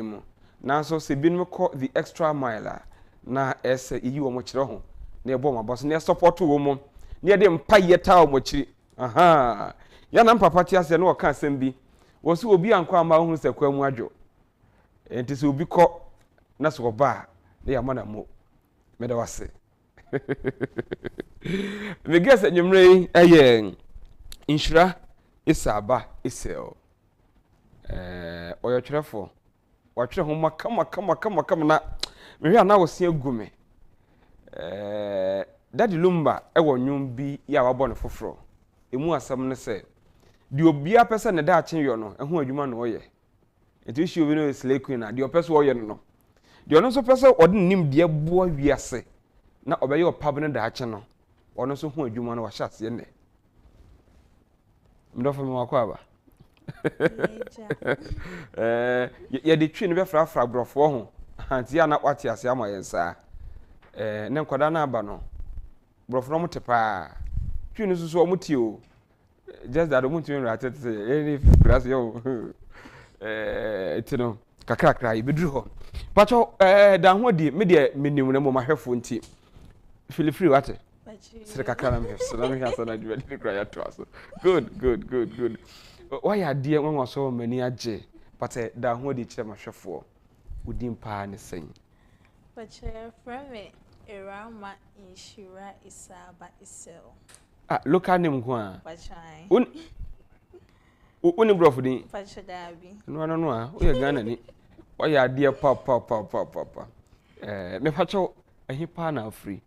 mu na so se bi no ko the extra mile na ese yi wo mo kire ho na ebo mo boss na support wo mo na de mpa yeta wo mo kiri aha ya na papa ti ase na wo ka asem bi wo so obi anko ama hu se kwa mu adwo enti se obi ko na so ba na ya mana mo me da wase me guess nyumre aye Nhyira Esaaba Essel oyo twerefo wa twerɛ ho makama na me hwɛ na wo se agume Daddy Lumba ewo nwum bi ya wabɔ ne foforo emu asɛm ne sɛ di obia pɛsɛ ne da akyen yo no ɛho adwuma no ɔyɛ enti hwi obi no slay queen na di opɛsɛ ɔyɛ no no di ɔno so pɛsɛ ɔde nim de boa wiase na ɔbɛyɛ ɔpab ne da akyen no ɔno so ho adwuma no wa hyɛ ase ne mdɔfo me wakɔ aba ye de twi ne be frafra brofo ho anti ya na kwate ase ama yensa ne nkoda na aba no brofo no mutepa twi ne susu omuti o just that omuti no rate say any grass yo etino kakrakra ibeduru ho pacho da ho di me de menim ne mo mahwefo nti feel free wate sire kakra na me so na me hasa na dwedi kra ya to aso good why are dear when was so many aje but da ho di kire mahwefo udin pa ne sen but from me Erama Nhyira Esaaba Essel local name ko a pachai uni brofo din pachadabi no o ye Ghana ni why are dear pa me pacho ahi pa na free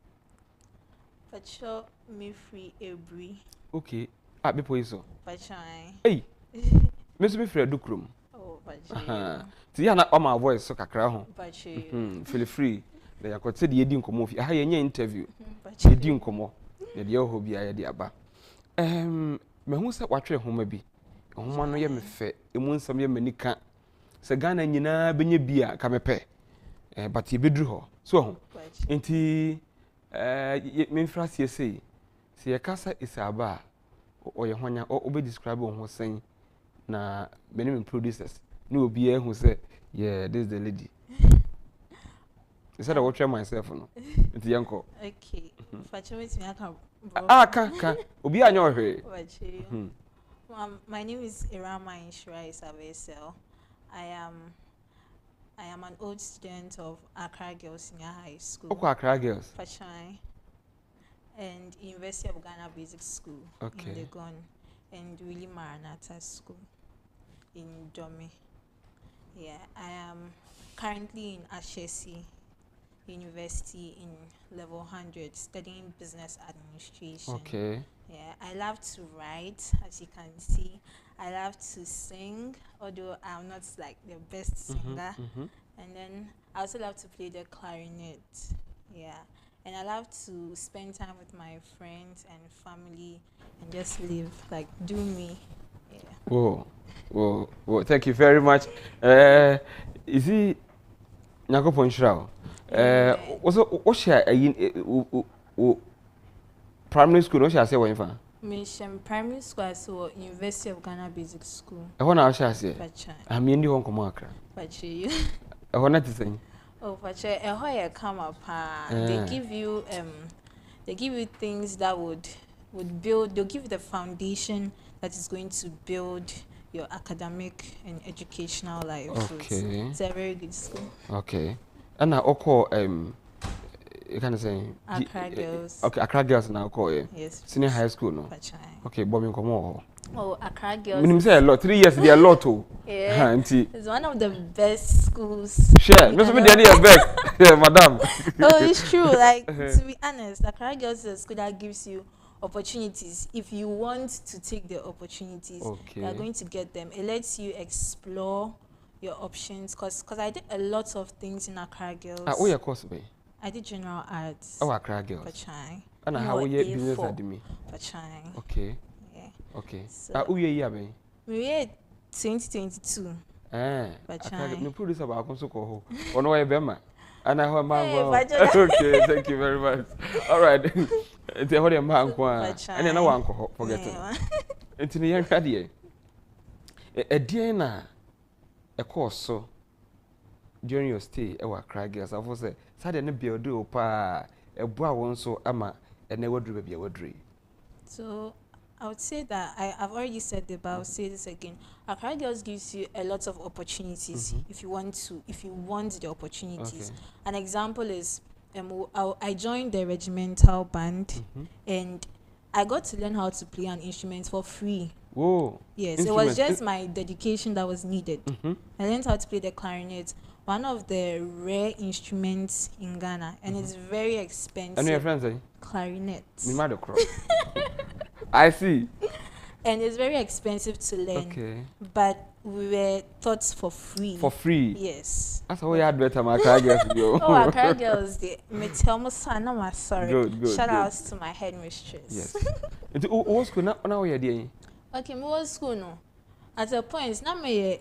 pacho me free ebri okay be poiso pachai hey me so be free adukrum oh pachai ti ya na my voice so kakra ho pachai feel free na yakote de yedi nkomo fi aha ye interview yedi nkomo na de ho bia ye de aba me hu se watwere homa bi homa no ye me fe emu nsam ye manika se Ghana nyina benye bia ka mepe but ye bedru ho so ho enti me mfrase sei se ye kasa Esaaba o ye honya o be describe ho sen na many producers no obi hu se yeah this is the lady instead of watching myself no enti yanko okay facho me me ka obi anya ohwe my name is Erama Nhyira Esaaba Essel. I am an old student of Accra Girls Senior High School. Okay, Accra Girls. Pachai. And University of Ghana Basic School in Legon and Willie Maranatha School in Dome. Yeah, I am currently in Ashesi University in level 100 studying business administration. Okay. Yeah, I love to write, as you can see. I love to sing, although I'm not like the best singer. And then I also love to play the clarinet. Yeah. And I love to spend time with my friends and family and just live, like do me. Yeah. Whoa. Thank you very much. Is he Agyapong Shrao? What share primary school? What shall I say? What infant? Mission primary school, so University of Ghana Basic School. I want to share say. I'm in the home Accra. Pachi. I want to say. Oh, Pachi, a come up. They give you things that would build. They'll give you the foundation that is going to build your academic and educational life. Okay. So it's a very good school. Okay. And I call you can say Accra Girls. Okay, Accra Girls now call you. Yes. Senior high school no. Pachai. Okay, Bobbing come on. Oh, Accra Girls. Minimum say a lot. 3 years they are a lot too. Yeah. It's one of the best schools. Share. No, me the idea back. Yeah, madam. Oh, it's true. Like to be honest, Accra Girls is a school that gives you opportunities. If you want to take the opportunities, you are going to get them. It lets you explore your options. Cause I did a lot of things in Accra Girls. What your course be? I did general arts. Oh, Accra Girls. Pachai. And how you business admin? Pachai. Okay. Yeah. Okay. So, who year be? We were 2022. Pachai. No producer ba kon so ko ho. Ono e be ma. And I have man. Okay, thank you very much. All right. It's a holiday man kwa. And then I want to forget it. It's in the young idea. A dear na a course so during your stay Accra girls I was say sade ne build o pa eboa won so ama ene wadru ba bia wadru. So I would say that I've already said it, but I'll say this again. Accra Girls gives you a lot of opportunities if you want the opportunities. Okay. An example is I joined the regimental band and I got to learn how to play an instrument for free. Whoa. Yes, it was just my dedication that was needed. I learned how to play the clarinet, one of the rare instruments in Ghana, and it's very expensive. And your friends say? Clarinet. I see. And it's very expensive to learn. Okay. But we were taught for free. For free? Yes. That's how we had better my Accra Girls. Oh, Accra Girls, me tell me son, I'm sorry. Good. Shout outs to my headmistress. Yes. What school now we are doing? Okay, me was school no. At a point, now me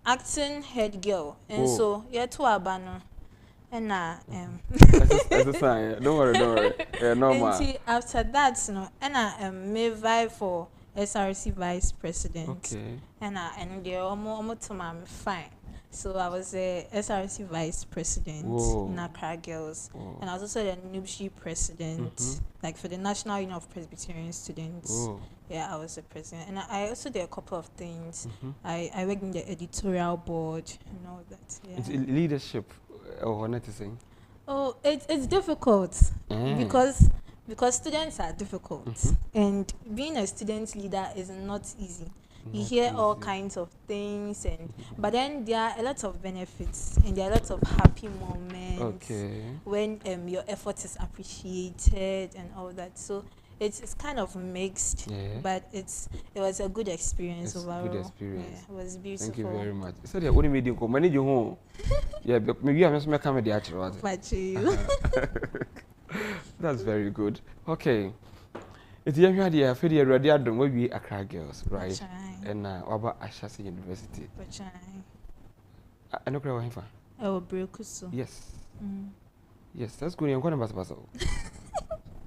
acting head girl, and so you're to Abano. And as a sign, don't worry. Normal. And after that, and me vie for SRC vice president. Okay. And the almost fine. So I was a SRC vice president in Accra Girls, and I was also the NUBSHI president, like for the National Union of Presbyterian Students. Yeah, I was the president, and I also did a couple of things. I worked in the editorial board and all that. Yeah. It's leadership. Or not to sing? Oh, it's difficult because students are difficult, and being a student leader is not easy. You hear all kinds of things, but then there are a lot of benefits and there are a lot of happy moments when your effort is appreciated and all that. So it's kind of mixed, but it was a good experience overall. Good experience. Yeah, it was beautiful. Thank you very much. So the only meeting come manage you home. Yeah, maybe I'm just making the actual. That's very good. Okay. It's young idea for the radio don't we Accra Girls, right? And about Ashasi University. I know where I'm Oh, Brekuso. Yes. Yes, that's good. I'm going to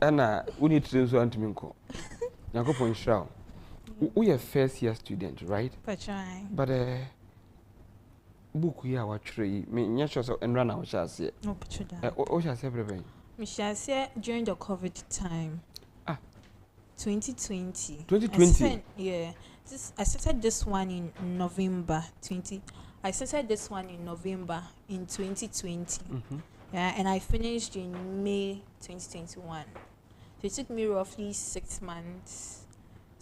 and we need to do something to me. Yanko point show. We are first year student, right? But book we are tree. Me nyasho so and run our chance. No, Pachuda. Oh, shall say everything. Me shall say during the COVID time. 2020. 2020. Yeah. I started this one in November 20. I started this one in November in 2020. Yeah, and I finished in May 2021. So it took me roughly 6 months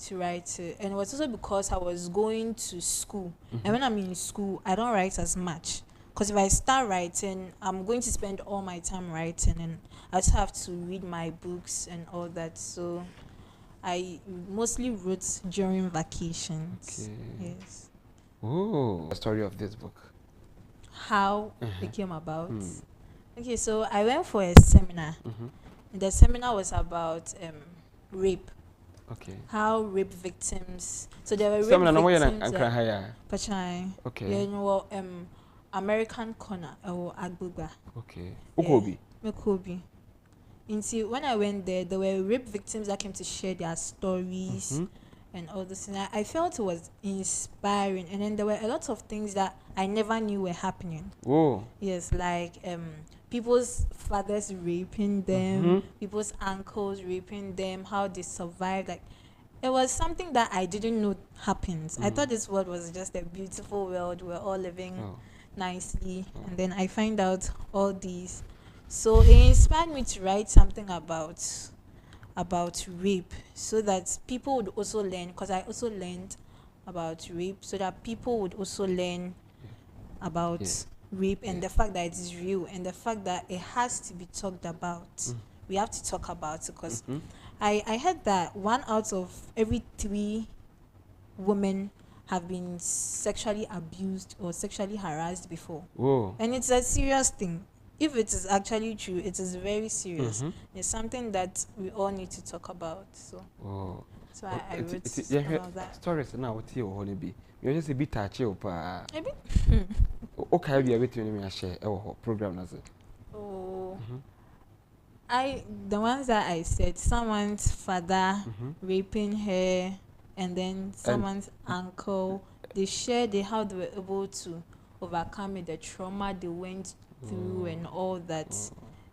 to write it. And it was also because I was going to school. And when I'm in school, I don't write as much. Because if I start writing, I'm going to spend all my time writing. And I just have to read my books and all that. So I mostly wrote during vacations. Okay. Yes. Oh, the story of this book. How it came about. Okay, so I went for a seminar. The seminar was about rape. Okay. How rape victims. So there were rape victims. Pachai. Okay. Yeah, you know, American corner or Agbugba. Okay. Ukobi. Mekobi. And see, when I went there were rape victims that came to share their stories and all this. And I felt it was inspiring. And then there were a lot of things that I never knew were happening. Whoa. Yes, like people's fathers raping them, people's uncles raping them, how they survived. Like, it was something that I didn't know happens. I thought this world was just a beautiful world. We're all living nicely. And then I find out all these. So it inspired me to write something about rape, so that people would also learn, because I also learned about rape, so that people would also learn about rape and the fact that it is real and the fact that it has to be talked about. We have to talk about it, because I heard that 1 out of every 3 women have been sexually abused or sexually harassed before. Whoa. And it's a serious thing. If it is actually true, it is very serious. It's something that we all need to talk about. So, so I wrote about that. Stories now what you want to be. You just a bit touchy or pa. Maybe. Okay, be a bit when me share our program as it. Oh. The ones that I said, someone's father raping her, and then someone's uncle. They shared how they were able to overcoming the trauma they went through and all that.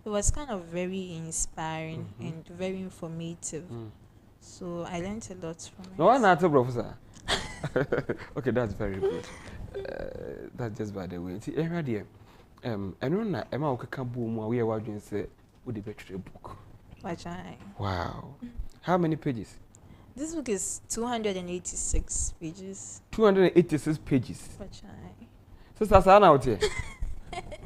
It was kind of very inspiring and very informative. So I learned a lot from it. No, I'm not a professor. Okay, that's very good. That's just by the way. See, I know that Emma Okakambu, we are watching say, would be a book. Wow. How many pages? This book is 286 pages. 286 pages. So that's out here.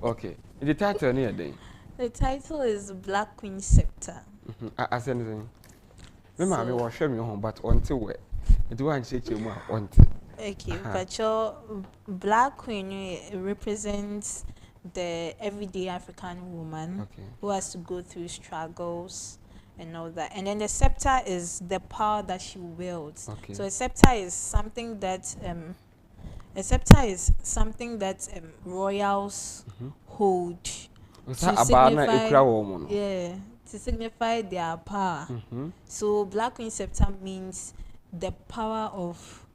Okay. The title near day. The title is Black Queen Scepter. I said anything. Remember, I will show me home, but until where? It won't change you more until. Okay, but your Black Queen represents the everyday African woman who has to go through struggles and all that. And then the scepter is the power that she wields. So a scepter is something that royals hold to signify their power. So Black Queen Scepter means the power of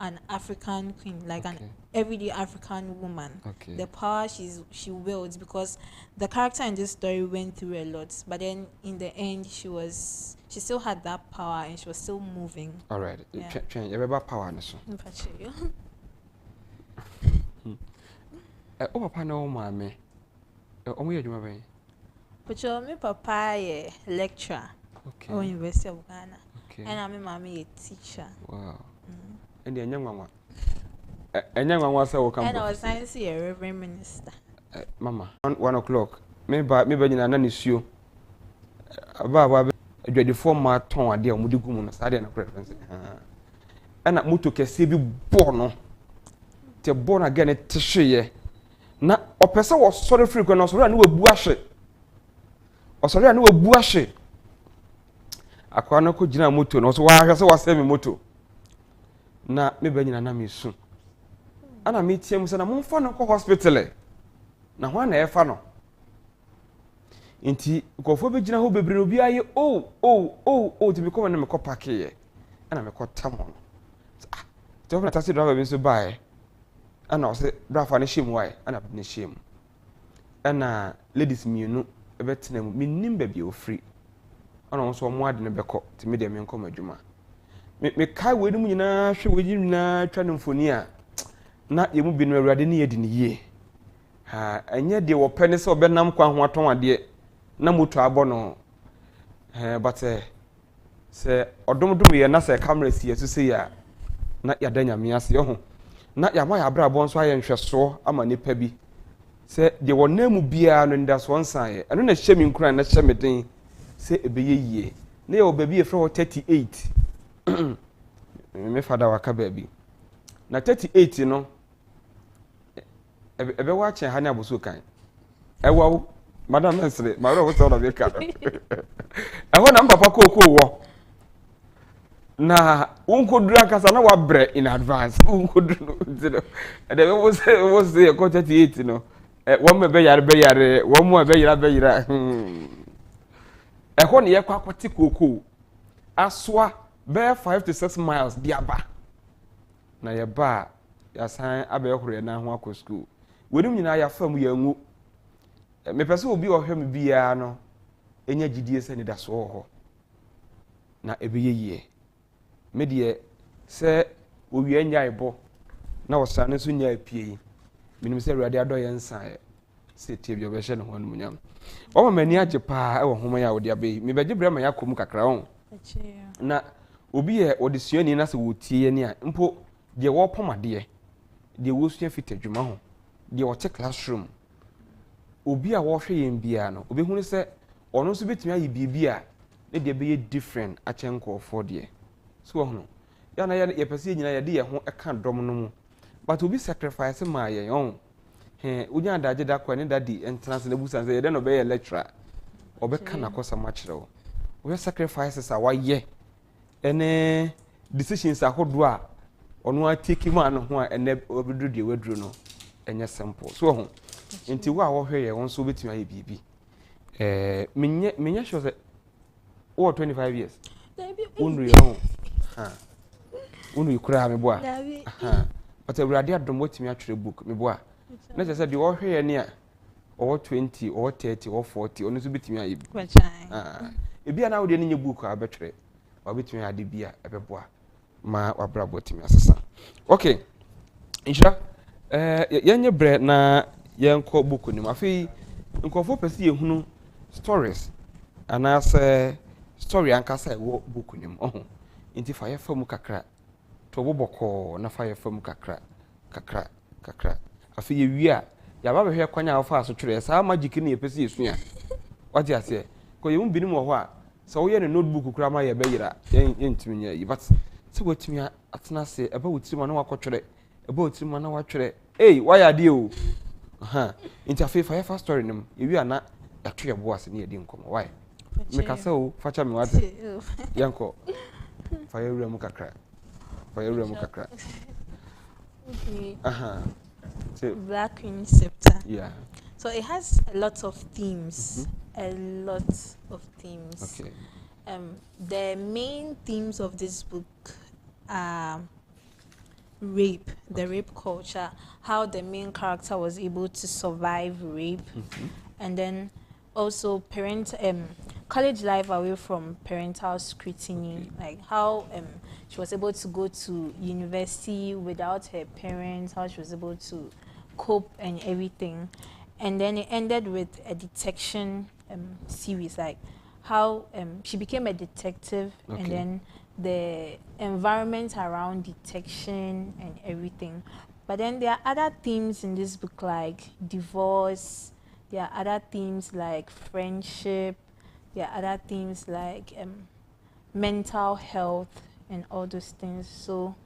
an African queen, like an everyday African woman. The power she wields, because the character in this story went through a lot, but then in the end she still had that power and she was still moving. All right. Change every power so. Oh, papa no mommy. Oh, me adwuma ben. But your me papa a lecturer. Oh, University of Ghana. And I'm mommy a teacher. Wow. And the young one. And young one was so come. And I was science a reverend minister. Mama, 1 o'clock. Maybe in an issue. About a 24 ton a day on Mudukum, Saturday and preference. And at Mutu Kesibi born. Te born again at Tishy. Na a person was sorry frequent, or sorry, I knew a bush. Or sorry, I knew a bush. I can't go Jina Mutu, and also I was saving Mutu. Na maybe in an army soon. And I meet him and I'm on hospital. Na one air funnel. Inti go for Bejina who be bring to become an American pack here. And I'm a caught Tamon. Tell me, taxi driver been so by. And I say, Draft and shame why, and I've been shame. And ladies, me, no, a better name, me nimbe be free. And also more than a beco to me, them come a juma. Me kai with me na, she with you na, training for near. Not you been ready near in the year. And yet they were pennies or Benam Kwan Waton, dear. Namuto abono. But say, or don't do me another camera here to see ya. Not ya danya mias yo. Not ya my abra bon so I interest so am a nipa bi. Say they were name bia no that's one side. I don't know shame in crying na shame thing. Say e be ye. Na your baby e from 38. Me father waka baby. Na 38 you know. Ebe watch hanya boso kan. Ewa madam Essel, my brother was all of your car. I want am papa koko wo. Na unko dura kasa na wa bre in advance. Unko dura. And then was the 38 you know. One me be yare, one more be yare. Ehon ye kwa kwati koko. Aswa be 5 to 6 miles diaba. Na ye ba ya san abeyokure na ho akọ school. Wedum nyina ya fam ya ngu. Me pese obi ohwe me bia no enya gidie se ni da so ho. Na ebeye yie. Me de se owi anya ibo na wosane so nya apie. Minim se Awurade adọ ye nsan se tie bi obehye ne ho anumunyam. O ma mani age pa e wo homa ya wo de abai. Me beje brema ya kom kakra won. Na obi ye odisuani na se wo tie ni a mpo de wo pomade de wo sua fitadwuma ho. De wo te classroom. Obi a wo hwe yen bia no obi hunu se ono so betimi ayi bibia ne de be different a chenko for de. So hono ya na ye pese nyina ye de ye ho eka dom no mu. But obi sacrifice ma ye yon. Unya daje da kwa ne dadi entrance na busan say ye de no be ye lecturer. Obeka na kosa ma kire wo. We sacrifices a waye ene decisions ahodo a ono a take ma no ho a ene obidu de wadru no enye simple. So ho nti wo a wo hwe ye won so betimi aye bibi. Menye sure say 25 years. Unru yon. Unru ikura me boa. But Awurade adom watimi atwere book me boa. na just say the all here near or 20 or 30 or 40 on so betimi ayi bi e bia na wo de ne book a betwere wa betimi ade bia ebeboa ma wabrabo timi asesa okay Nhyira yenye bre na yenko book ni afi nkofo pese yehunu stories anase story ankasa e wo book ni mo nti fa ye famu kakra to boboko na fa ye famu kakra afi ye wi a ya ba behwe kwanya afa so twere sa magic ni epese yesua wati ase ko ye mbini mo ho a so wo ye ne notebook kura ma ye beyira yentimi nya yi but se watimi atena se eba wotiri ma na wakotwere eba wotiri ma na watwere why ade o nti afi fa ye fa story nim ye wi a na yatwe ye bo ase ne ye di nkomo why me ka se o facha me wate yanko fa ye wura mu kakra Okay. So, Black Queen Scepter. yeah. So it has a lot of themes. A lot of themes. Okay. The main themes of this book are rape, the rape culture, how the main character was able to survive rape, and then also college life away from parental scrutiny, like how she was able to go to university without her parents, how she was able to cope and everything. And then it ended with a detection series, like how she became a detective, and then the environment around detection and everything. But then there are other themes in this book like divorce, there are other themes like friendship, there are other themes like mental health and all those things. So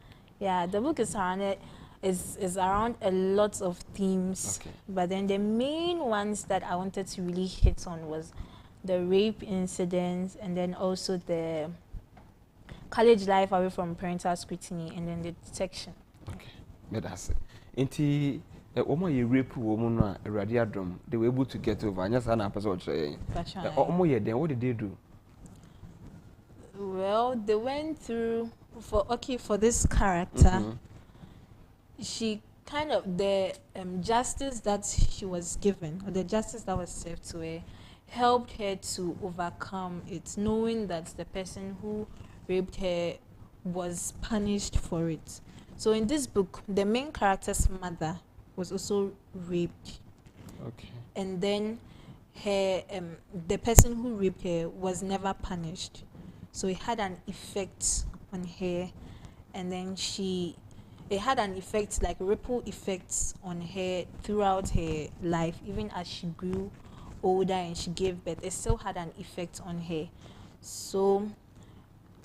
yeah, the book is around a lot of themes. But then the main ones that I wanted to really hit on was the rape incidents, and then also the college life away from parental scrutiny, and then the detection. Okay, that's it. Inti omo ye rape woman no Awurade adom, they were able to get over. Anya sa na person o kire. Omo ye then what did they do? Well, they went through for this character. She kind of the justice that she was given, or the justice that was served to her, helped her to overcome it, knowing that the person who raped her was punished for it. So in this book, the main character's mother was also raped. Okay. And then her the person who raped her was never punished. So it had an effect on her, and then it had an effect, like ripple effects on her throughout her life. Even as she grew older and she gave birth, it still had an effect on her. So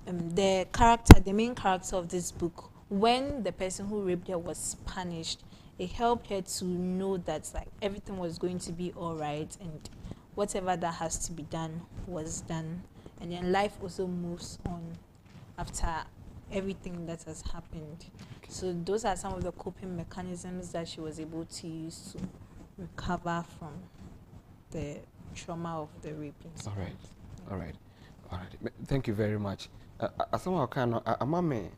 the main character of this book, when the person who raped her was punished, it helped her to know that like everything was going to be all right, and whatever that has to be done was done, and then life also moves on after everything that has happened. So those are some of the coping mechanisms that she was able to use to recover from the trauma of the rape. All right. Thank you very much. Asama kind of amame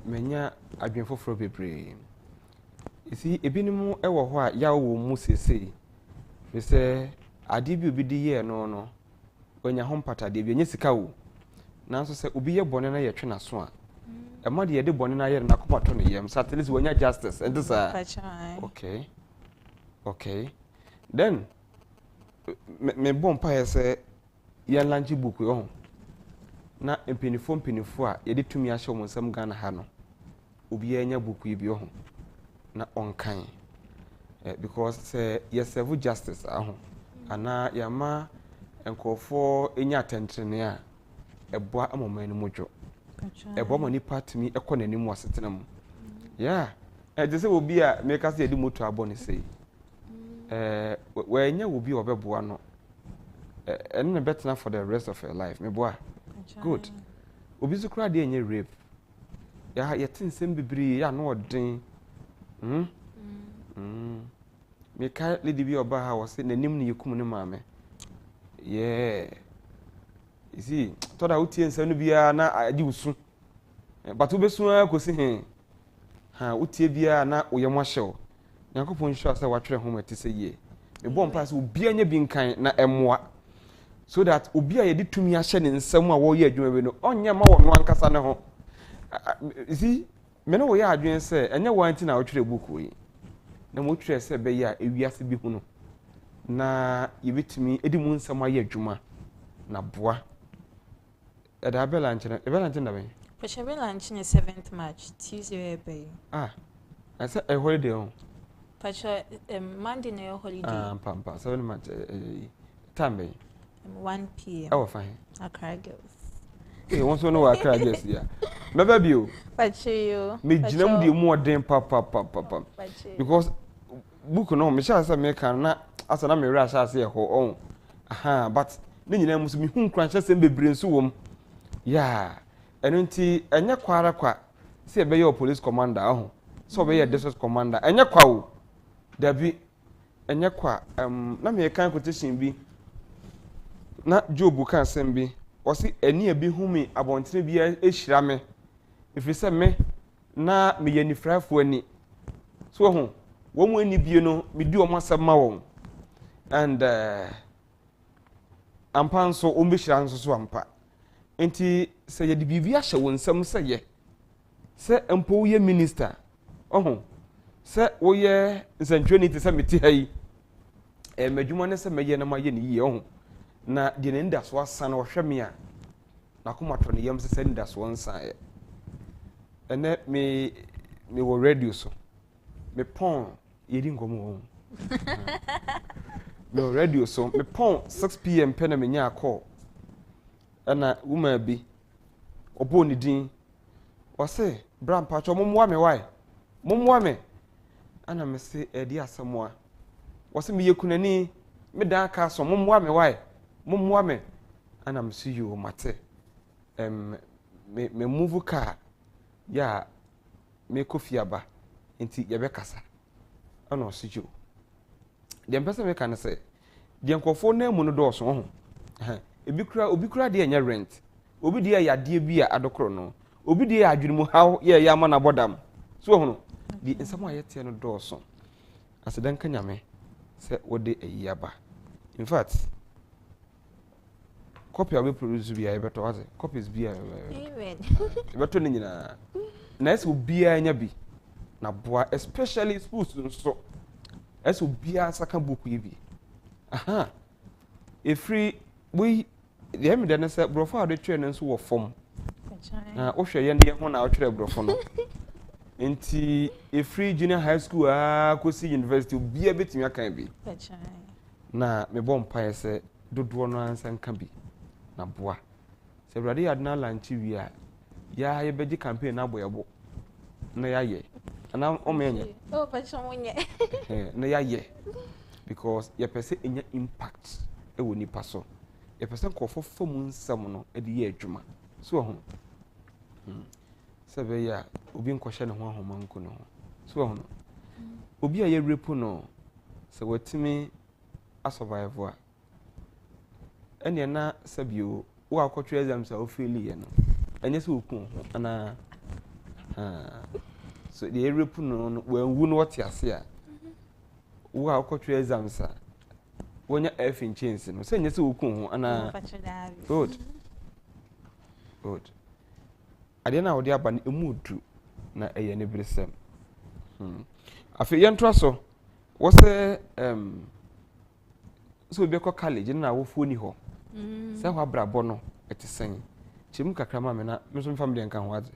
menya adwenfo fro bebre. You see, ebinim ewo ho a ya wo mu sese. We say ade bi obi di ye no onya ho mpata de bi enye sika wo. Nanso se obi ye bone na ye twe na so a ema de ye de bone na ye na komato no yem. So at least wonya justice. And this okay. Then me bompa ye say ye lanchi book yo na empinifo a ye de tumi a hye mo nsam Ghana ha no obi anya book yi bi ho na onkan because say ye serve justice aho ana yama enkofo enya attention a eboa amoma ni modwo eboa mani patimi ekọ nanim wasetena mu yeah je se obi a me ka se di moto abone sei we enya obi obeboa no and better for the rest of your life me boa good obi zukura de enye rape ya yetin sem bibiri ya no odin me ka lady bi oba ha wose nanim ne yekum ne maame yeah you see toda utie nsem no bia na adi usu but obesu akosi he ha utie bia na oyemo hyew Nyankopɔn hwa sɛ watwere homa te sɛ yie me bɔ mpa sɛ obi anya bi nkan na ɛmoa so that obi a yɛde tumi ahyɛ ne nsɛm a wɔyɛ adwuma bi no ɔnyɛ ma wɔn ankasa ne ho see me no wɔyɛ adwene sɛ ɛnyɛ wɔn nti na wɔtwerɛ book yi na mo twerɛ sɛ bɛyɛ a ewiase bi hu no na yɛbɛtumi edi mu nsɛm ayɛ adwuma na boa ɛda bɛla nkyɛn na bɛn Pɛhyɛ lunch ne 7th March Tuesday bɛyɛ ɛsɛ a holiday on Pɛhyɛ Monday na holiday pampa 7 March time bɛyɛ 1 p.m. ɛwɔ fine Accra girls wọ́n sọ ní wà Accra girls yà mẹ́bẹ́ bi o mi gyina mu di mu ọdín papapapapa because book náà mi ṣe àṣà mi kan na àṣà náà mi rí àṣà àṣà yẹ họ ọ̀hún but ní nyina mu so mi hu nkran hyɛ sɛm bebree nso wɔ mu yà ɛno nti ɛnyɛ kwara kwa sɛ ɛbɛyɛ o police commander ɔho sɛ ɔbɛyɛ district commander ɛnyɛ kwa o dabi ɛnyɛ kwa na mi yɛ kan quotation bi na Job kan sɛm bi ɔsi ɛni ebi hu mi abɔntene bi ehyira me efiri sɛ me na me yɛ nifrafo ani so ho wɔn mu ani bie no me di wɔn asɛm ma wɔn and ampa nso wɔn bɛhyira nso so ampa nti sɛ yɛde biribi ahyɛ wɔn nsɛm sɛ yɛ sɛ mpo woyɛ minister ɔho sɛ woyɛ nsɛntwerɛni te sɛ me te ha yi m'adwuma ne sɛ mɛyɛ na ma yɛ ne yie ɔho na deɛ ne nda so asa na ɔhwɛ me a na koma tɔ ne yam sɛ sɛ nda so nsa ɛ ɛnɛ me wɔ radio so me pɔn yɛdi nkɔmɔ wɔ me wɔ radio so me pɔn 6 p.m. pɛ na me nya akɔ ɛna woman bi ɔbɔ ne din ɔse bra mpatwɔ mommoa me wae mommoa me ana me se ɛdi asɛm a ɔse meyɛ kunani me dan aka so mommoa me wae mommoa me ana me se yo mate me move car ya me kofi aba nti ye be kasa ana ɔse yo de mpɛsɛ me ka ne sɛ de nkɔfo na mu no dɔɔso ho obi kura de enya rent obi de ya de bi a adokoro no obi de adwene mu haw ye ya ma na bodam so ho no de nsɛm a yɛte no dɔɔso asedan ka nyame sɛ wode ayi aba in fact copy of produce bi a beto waze copies bi a beto ne nyina na ese obi a nya bi na boa especially schools nso ese obi a saka book yi bi free we the me den say brofo a de twa ne nso wo fom na wo hwɛ ye ne ho na wo twerɛ brofo no nti free junior high school kosi university obi a betimi aka bi na me bɔ mpa sɛ dodoɔ no ansa nka bi na boa sɛ brade yɛ na lanchi wi a ya yɛ bɛgye campaign na boyɛbo na ya yɛ ana ɔmɛnyɛ na ya yɛ because yɛ pɛsɛ enya impact ɛwɔ nipa so yɛ pɛsɛ nkɔfo fam nsɛm no ɛde yɛ adwuma so ho sɛ bɛ ya obi nkɔhyɛ ne ho ahoma nko no so ho obi a yɛ repo no sɛ watimi a survive a ɛne na sabio wo akɔtwe exams a wo fail yɛ no ɛnyɛ sɛ okun ho ana so the repo no wanwu no wɔte ase a wo akɔtwe exams a wonya F in chance no sɛ ɛnyɛ sɛ okun ho ana good adeɛ na wɔde aba no emu du na ɛyɛ ne bresɛm afei yɛntoa so wɔsɛ so obi kɔ college na wofuo ni hɔ sɛ hɔ abrabɔ no ɛte sɛn kyem kakra ma me na me so family nka ho adze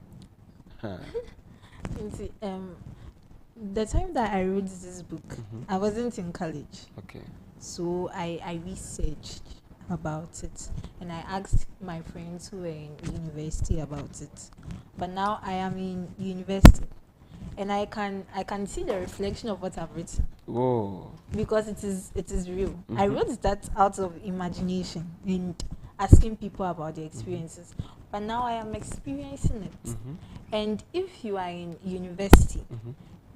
the time that I wrote this book I wasn't in college. Okay. So I researched about it and I asked my friends who were in university about it. But now I am in university and I can see the reflection of what I've written. Whoa. Because it is real. I wrote that out of imagination and asking people about their experiences. But now I am experiencing it. And if you are in university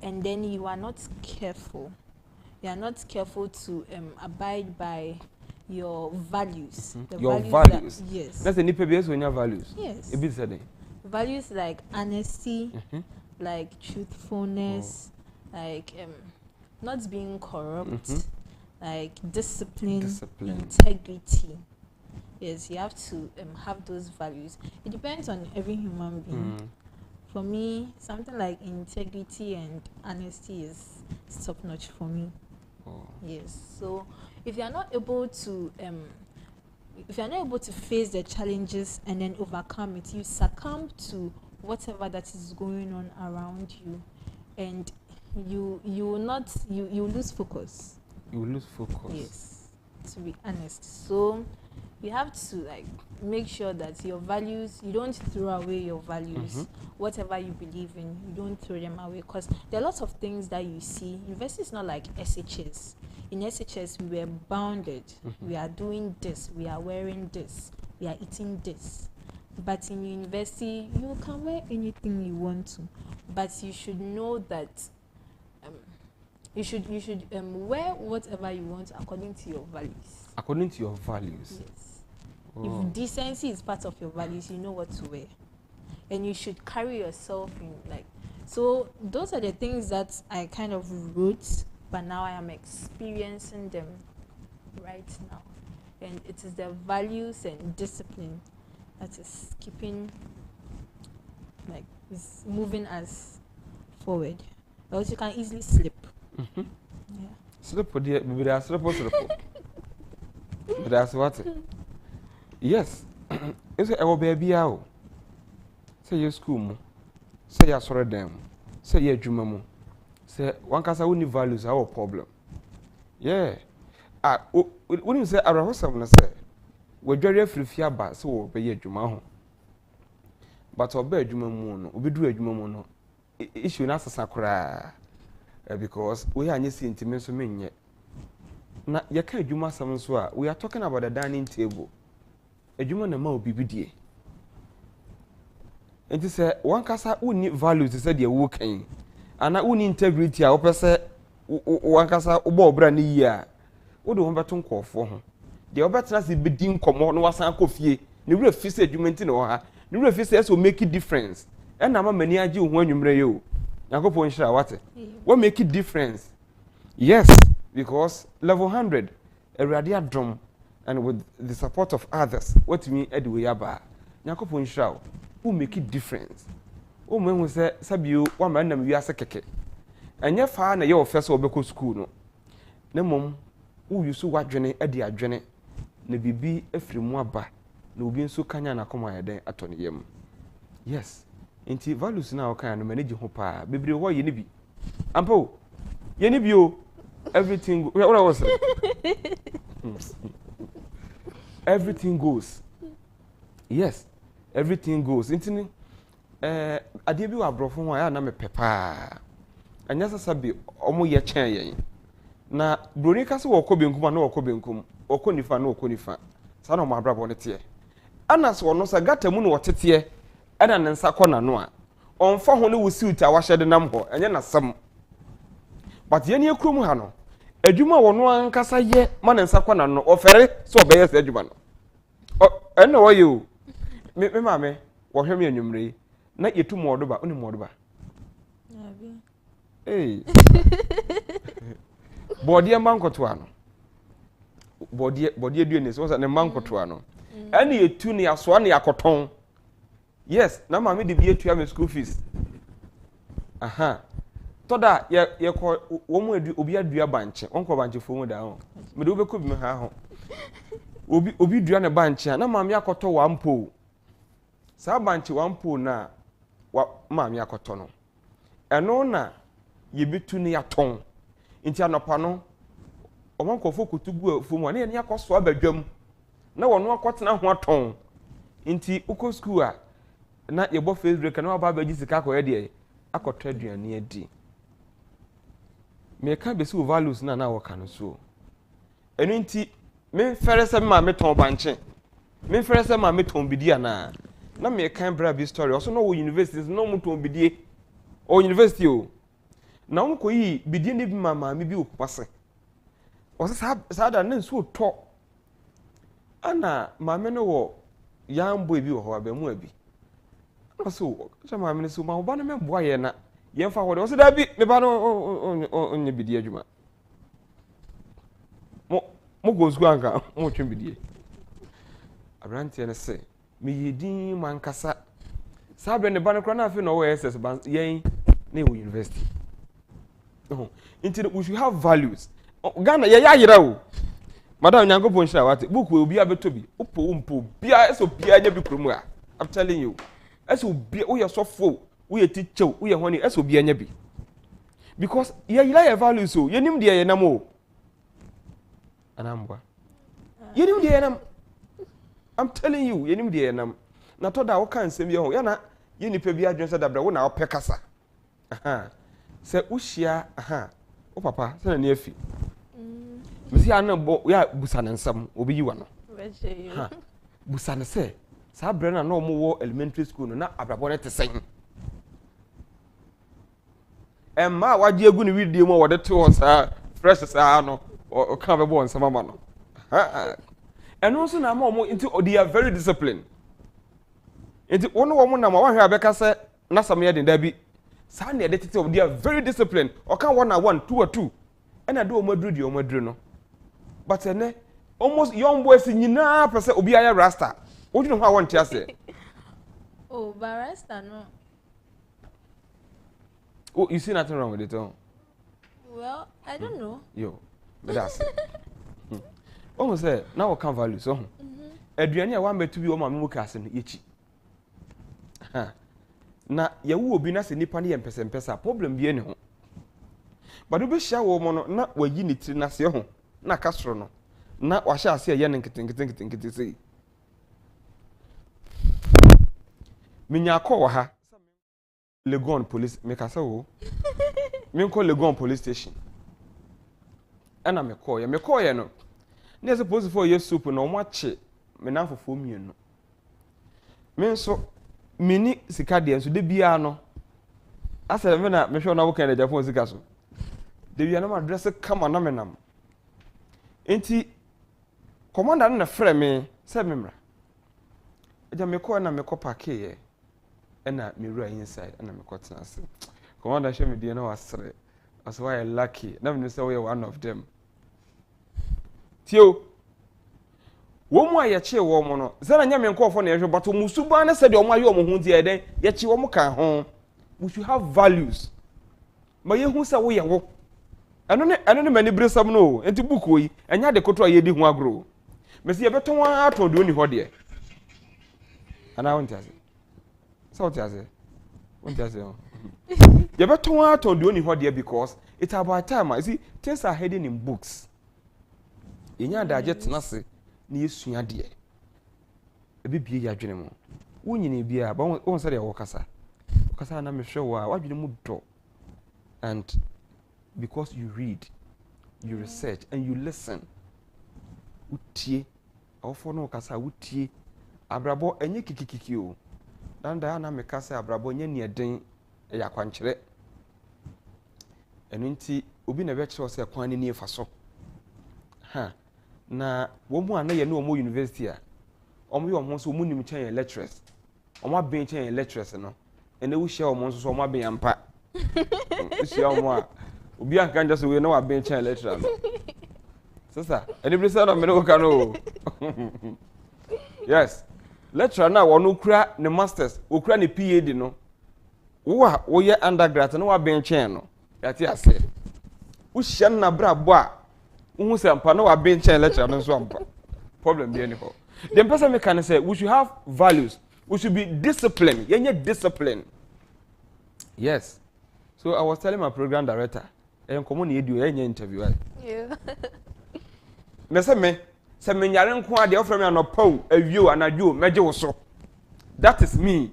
and then you are not careful to abide by your values. Your values. Yes. That's the nipa base when your values. Yes. It be said. Values like honesty, like truthfulness, like not being corrupt, like discipline, Discipline. integrity. Yes, you have to have those values. It depends on every human being. For me, something like integrity and honesty is top notch for me. Yes. So if you are not able to face the challenges and then overcome it, you succumb to whatever that is going on around you, and you lose focus. You lose focus. Yes, to be honest. So you have to like make sure that your values, you don't throw away your values. Whatever you believe in, you don't throw them away, because there are lots of things that you see. University is not like SHS. In SHS, we were bounded. We are doing this, we are wearing this, we are eating this. But in university, you can wear anything you want to, but you should know that you should wear whatever you want according to your values. According to your values. Yes. If decency is part of your values, you know what to wear, and you should carry yourself in like. So those are the things that I kind of wrote, but now I am experiencing them right now, and it is the values and discipline that is keeping, like, is moving us forward. Else you can easily slip. Yeah. Slip, dear, maybe that's slip. But that's what. Yes. It's a baby out. Say your school, say your sorrow them, say your jumamu. Say one case I wouldn't values our problem. Yeah. When you say I was someone say, we're very free about so be a jumahu. But obey jumamu, we do a jumamu. Issue not a sakura because we are just intimate so many. Na you can't juma some so we are talking about the dining table. A juma na ma obi bidie. And this one kasa who need values to say the working. And I won integrity, I hope say one kasa ubo brand year. What do one beton call for him? The other trans is bidding come on was an coffee. The real fist argument in her. The real fist will make it difference. And I'm a many idea when you marry you. Akufo-addo what make it difference? Yes, because level 100, a radial drum, and with the support of others, what me Edway Yaba. Akufo-addo who make it difference. Oh, man, who say, Sabu, one man, we are second. And your father, your first or school. No, no, mum, who you so what journey, Eddie, a journey, ne be a free more ba, no being so canyon, a comma, then at 20 years. Yes. Inti values now can manage hopa baby what you need ampo you need you everything what I was everything goes. Yes, everything goes intini ade bi wa brofo ho ya na me pepa anya sasabi omo ye chen yen na broni kase wo kɔ benkum na wo kɔ benkum wo kɔ nifa na wo kɔ nifa sa na mo abrabo ne te anas wo no sa gata mu no wotete ana ne nsa kɔ na no a ɔmfa ho ne wo suit a wahyɛ de nam hɔ enye na sam but ye ne ekrom ha no adwuma wo no ankasa ye ma ne nsa kɔ na no ofere so obeye se adwuma no ɛna wo ye o me maame wo hwɛ me anwumre na yetu modo ba oni modo ba abi body mankoto ano body aduane so ne mankoto ano ɛna yetu ne aso ne akoton. Yes, na mama de bi etua me school fees. Aha. Toda ye ko wo mu obi adua banche. Onko banche fo mu da ho. Me de obekɔ bi me ha ho. Obi dua ne banche na mama yakɔtɔ wampo. Sa banche wampo na mama yakɔtɔ no. Ɛno na ye betu ne yaton. Nti anopa no omankɔfo kutugu fo mu na ye ne yakɔso abadwam. Na wɔno akɔtena ho aton. Nti uko school a na ye bo face break na ba ji sika ko ye de akɔtɔ aduane adi me ka be so values na wo ka no so enu nti me fere se ma me ton banche me fere se ma me ton bidi ana na me kan bra bi story also no wo universities no mo ton bidie o university o na mo ko yi bidie ne bi mama me bi okupase o sa da na nso to ana ma me no wo yan boy bi wo ho aba mu abi so chama me so ma oba na me boa ye na Yen fa wo se da bi me ba no onye bidie adwuma. Mo go school anka mo twem bidie. Abrante ne se me yedin mankasa. Sabe ne ba ne kra na afi no wo SS ban yen na wo university. Into we should have values. Ghana ya yira o. Madam Nyankopon shira wate book we obi abeto bi. Opo bia eso bia nya bi kromu a. I'm telling you. Eso bia wo ye sofo, wo ye teacher, wo ye honi eso bia nya bi. Because ya yira your values o. Ye nim de ye nam o. Anambwa. Ye nim de ye nam. I'm telling you, ye nim de ye nam. Na to da wo kan sem ye ho. Ya na ye nipa bi adwen se dabra wo na wo pekasa. Aha. Se ushia o papa se na ne afi mesi ana bo ya busane nsam obi yiwa no busane se sa bre na no mo wo elementary school no na abrabo ne tesen emma waje egu ne video mo wode te wo sa fresh sa no o kan be bo nsam ama no eno so na ma mo into they are very disciplined into wono wo mo na ma wa hwe abeka se na sam ye den da bi sa na edit they are very disciplined o kan 1 on 1 2 on 2 and I do omadru di omadru no but ene almost young boys nyina pese obi aya rasta what do you know how I want to say oh barasta no oh you see nothing wrong with it oh well I don't know yo but that's oh say now can value so aduane a wa metu bi o ma me mukase no yechi na yawo obi na se nipa ne yempesempesa problem bi ene ho bado be hia wo mo no na wayi ni tiri na se ho na kasoro no na wa hia ase ye ne nketenkete sei minya akọ wa ha Legon police me kasa wo me nko Legon police station ana me call ye no na suppose for ye soup no mo ache me na fofo mienu me nso mini sika de enso de bia no asa me na me hwe na wo kan Agyapong sika so de bia na ma address kama na me nam enti commander na frɛ me sɛ me mra eja me call na me call park ye na me rua inside na me call tena ase commander hwe me de na wasre aso why lucky na me say we one of them tio wo mu ayeche wo mu no zana nya me nkofo na yehwe bato musuba na se de omo aye omo hu die den yeche wo mu kan ho we should have values ma yehu se wo ye wo eno ne mani bresam no enti book yi enya de koto aye di hu agro mesi ye beto wa ato de oni ho de ana won tiase so tiase won tiase ye beto wa ato de oni ho de because it's about time you see things are hidden in books yenya da je tenase ni esua de ebibie ya dwene mu wonyine bia ba won se de wo kasa na mehwe wo a wadwene mu do and because you read you research and you listen utie awfo no kasa utie abrabo enye kikikiki o danda na me kasa abrabo nya ne den ya kwankyere enu nti obi na be kire se kwan ni efa so na wo mu ana ye no mo university a omo ye omo so mu nim chen lecturers omo aben chen lecturers no ene wo hia omo so omo aben ampa hia omo a obi anka nja so we na wa ben chen lecturer no sister ene bi say no me no ka no yes lecturer na wo no kura ne masters wo kura ne PhD no wo ye undergrad no wa ben chen no yati ase wo hia na brabo a who say ampa no wa ben chen lecture no so ampa problem be any ho the person me can say we should have values we should be disciplined yenye discipline yes so I was telling my program director en komo na edu yenye interview yeah me say me nyare nko ade ofre me anopaw awio anadwo meje wo so that is me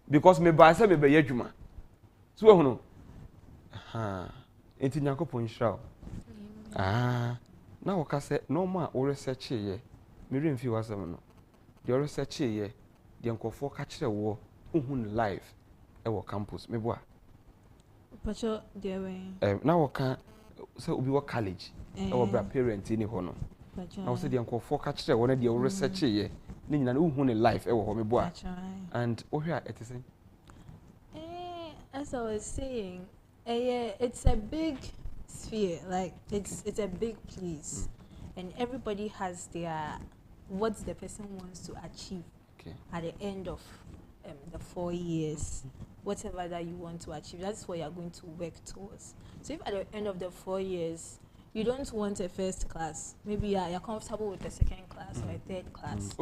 because me ba say me be yadwuma so we hu no enti Nyankopon hira na wakase no ma o research ye me remfi wasam no the research ye the nkofo ka kire wo ohun live e wo campus me boa pacho de we na waka say obi wo college e wo bra parent ni ho no na wo say the nkofo ka kire wo na the research ye ni nyina ohun live e wo ho me boa and o hwe a etisen as I was saying, it's a big sphere. Like it's a big place, and everybody has their what the person wants to achieve at the end of the 4 years. Whatever that you want to achieve, that's what you're going to work towards. So if at the end of the 4 years you don't want a first class, maybe you're comfortable with a second class or a third class,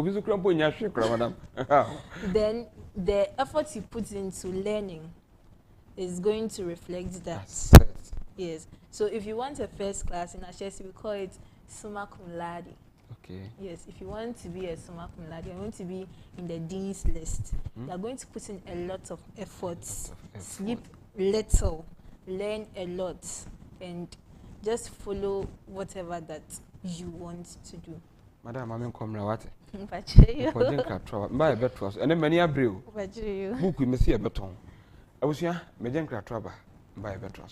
then the effort you put into learning is going to reflect that. Yes. So if you want a first class in HSC, we call it summa cum laude. Okay. Yes, if you want to be a summa cum laude, you want to be in the dean's list, you are going to put in a lot of efforts, sleep little, learn a lot, and just follow whatever that you want to do. Madam, I'm in Comra. What? Pacheco. Buy a better, and then many a brew. Pacheco. Book we may see a beton. I was here, Mejenka Traba, buy a better.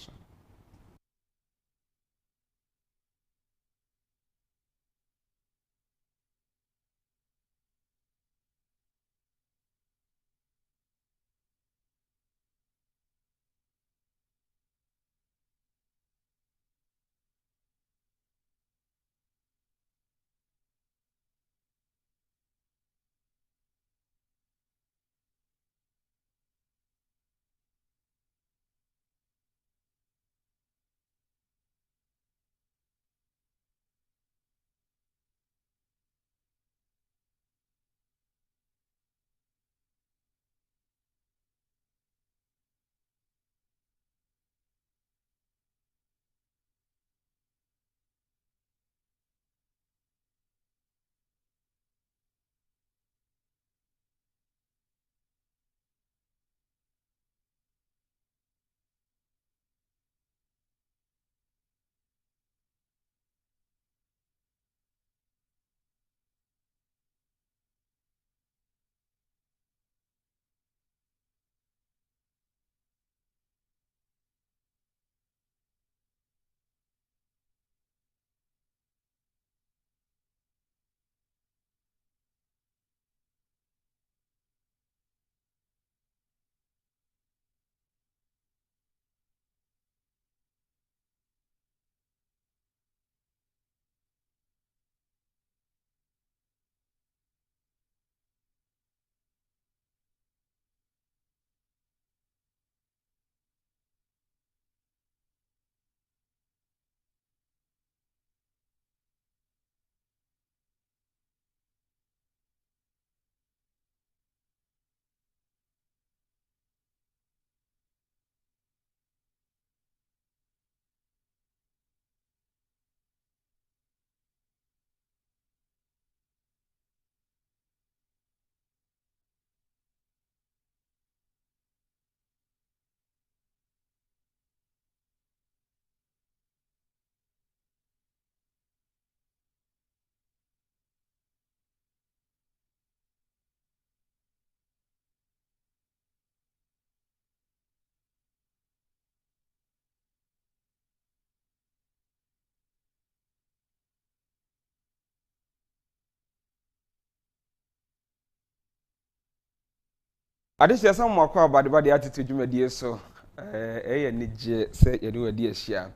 Adesua some more about the attitude you made so nije say you do a dear share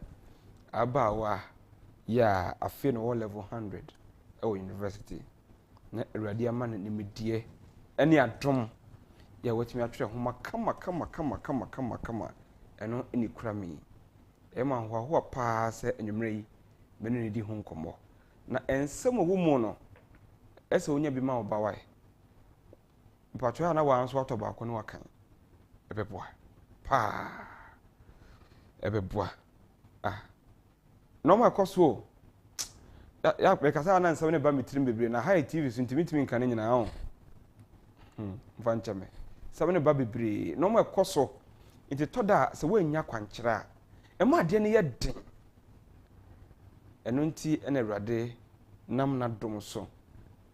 abawa ya afin all level 100 university na radio man ni medie ene adom ya watimi atwe homa kama eno eni kura mi e ma ho pa se enwumre yi menu ne di ho nkomo na ensem wo mu no ese onya bi ma obawai mpatwa na wa nso atoba akọ no wakan ebeboa pa ebeboa no ma koso ya bekasa na nsem ne ba mitrim bebre na high tv so ntimi nkan nyina ho mfanchame sebe ne ba bebre no ma koso nti toda se wanya kwankyera e ma de ne ye den eno nti ene awrade nam na dom so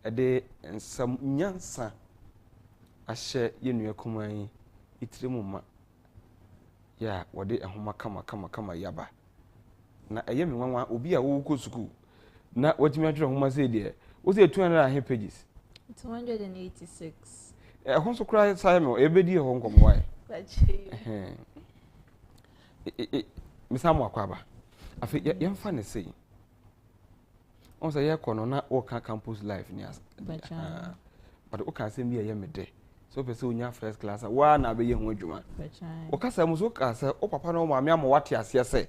e de nsem nyansa ahye yenua kuman itiremu ma ya wode ehoma kama yaba na eye menwanwa obi a wo ko suku na watimi atwere homa se de wo se 200 pages 286 ehon so kra sai me ebedi ho nkomo wai Misamu akwaba. Afi yemfa ne sei. On say ye kono na o ka campus life ni as. But o ka say me ye me de. So person onya first class wa na be ye ho adwuma. O ka say muso ka say o papa no ma me am wate ase say.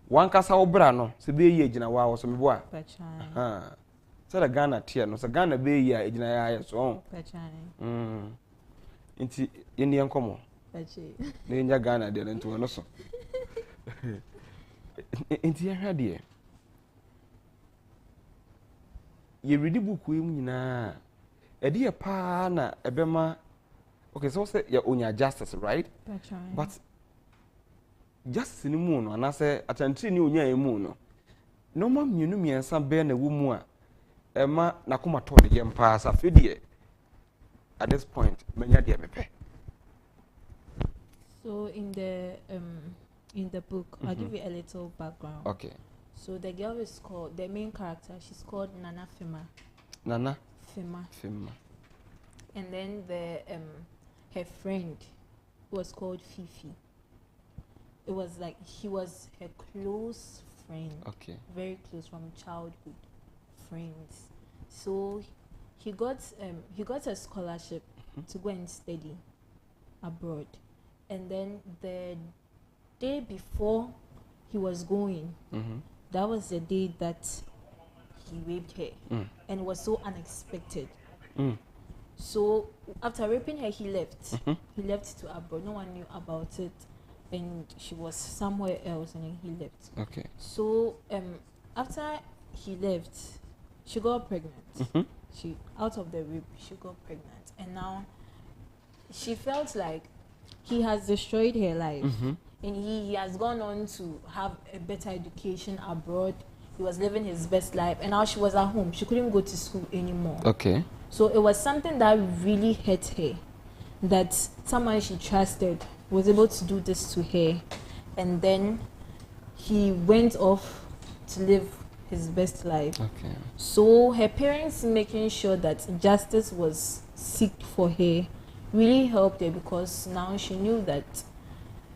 Wan kasa wo bra no se be ye gina wa wo so me bo a. So the Ghana tier no so Ghana be ye a gina ya so. Inti yeni enkomo. Na nya Ghana de nto no so. Inti ya hwa de. Ye read book we mu nyina. E de pa na ebema. Okay, so say you own your justice, right? But justice ni mu no na say atantri ni onya emu no. No ma mienu miensa be na wo mu a ema na koma to de yem pa sa fedie. At this point, menya de mepe. So in the book, I'll give you a little background. Okay. So the girl is called, the main character, she's called Nana Fima. Nana Fima. Fima. And then her friend was called Fifi. It was like he was her close friend. Okay. Very close from childhood friends. So he got a scholarship to go and study abroad. And then the day before he was going, that was the day that he raped her. And it was so unexpected. So after raping her, he left. He left to abroad. No one knew about it, and she was somewhere else, and then he left. Okay. So after he left, she got pregnant. She out of the rape, she got pregnant, and now she felt like he has destroyed her life, and he has gone on to have a better education abroad. He was living his best life, and now she was at home. She couldn't go to school anymore. Okay. So it was something that really hurt her, that someone she trusted was able to do this to her, and then he went off to live his best life. Okay. So her parents making sure that justice was sought for her really helped her, because now she knew that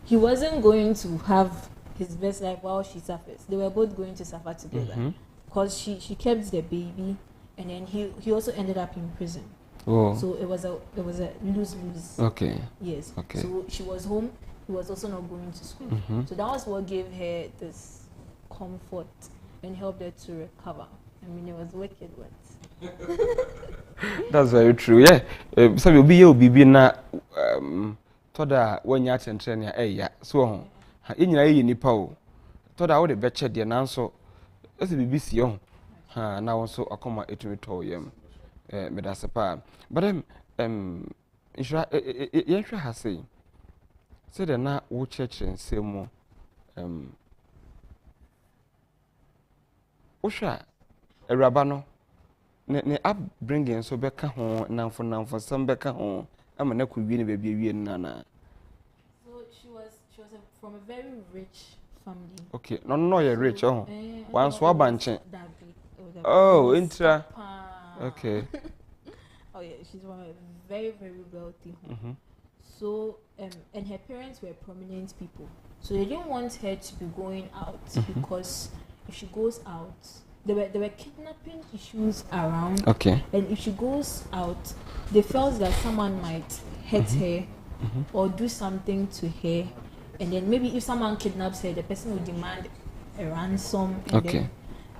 he wasn't going to have his best life while she suffers. They were both going to suffer together, because she kept the baby, and then he also ended up in prison. Oh. So it was a lose-lose. Okay. Yes. Okay. So she was home. He was also not going to school. So that was what gave her this comfort and helped her to recover. I mean, it was wicked words. That's very true. Yeah. So you'll be na toda when you train ya ya so inyina yi nipa o toda wo de be che de nanso ese bibi si ho ha na won so akoma etumi to yam me da sepa but Nhyira yenhwe ha sei se de na wo chekire nsemu wo hwa awuraba no ne upbringing so be ka ho namfo sam be ka ho ama na ku wie ne be wie na. So she was from a very rich family. Okay, no you're rich. Oh, once wa banche. Oh, intra. Okay. Oh yeah, she's from a very, very wealthy home. So and her parents were prominent people, so they didn't want her to be going out, because if she goes out, there were kidnapping issues around. Okay. And if she goes out, they felt that someone might hurt her or do something to her, and then maybe if someone kidnaps her, the person will demand a ransom. And then,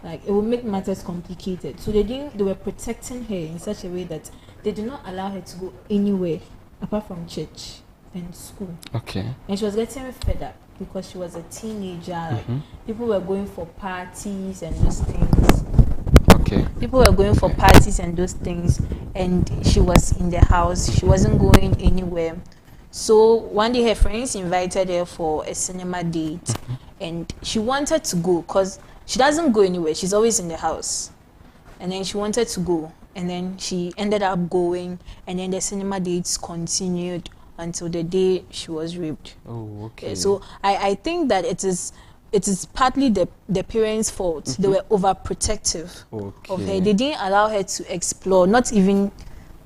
like, it will make matters complicated. So they were protecting her in such a way that they did not allow her to go anywhere apart from church and school. Okay. And she was getting fed up because she was a teenager. Like, people were going for parties and those things. Okay. People were going for parties and those things, and she was in the house. She wasn't going anywhere. So one day her friends invited her for a cinema date, and she wanted to go because she doesn't go anywhere. She's always in the house. And then she wanted to go, and then she ended up going, and then the cinema dates continued until the day she was raped. Oh, okay. So I think that it is partly the parents' fault. They were overprotective of her. They didn't allow her to explore, not even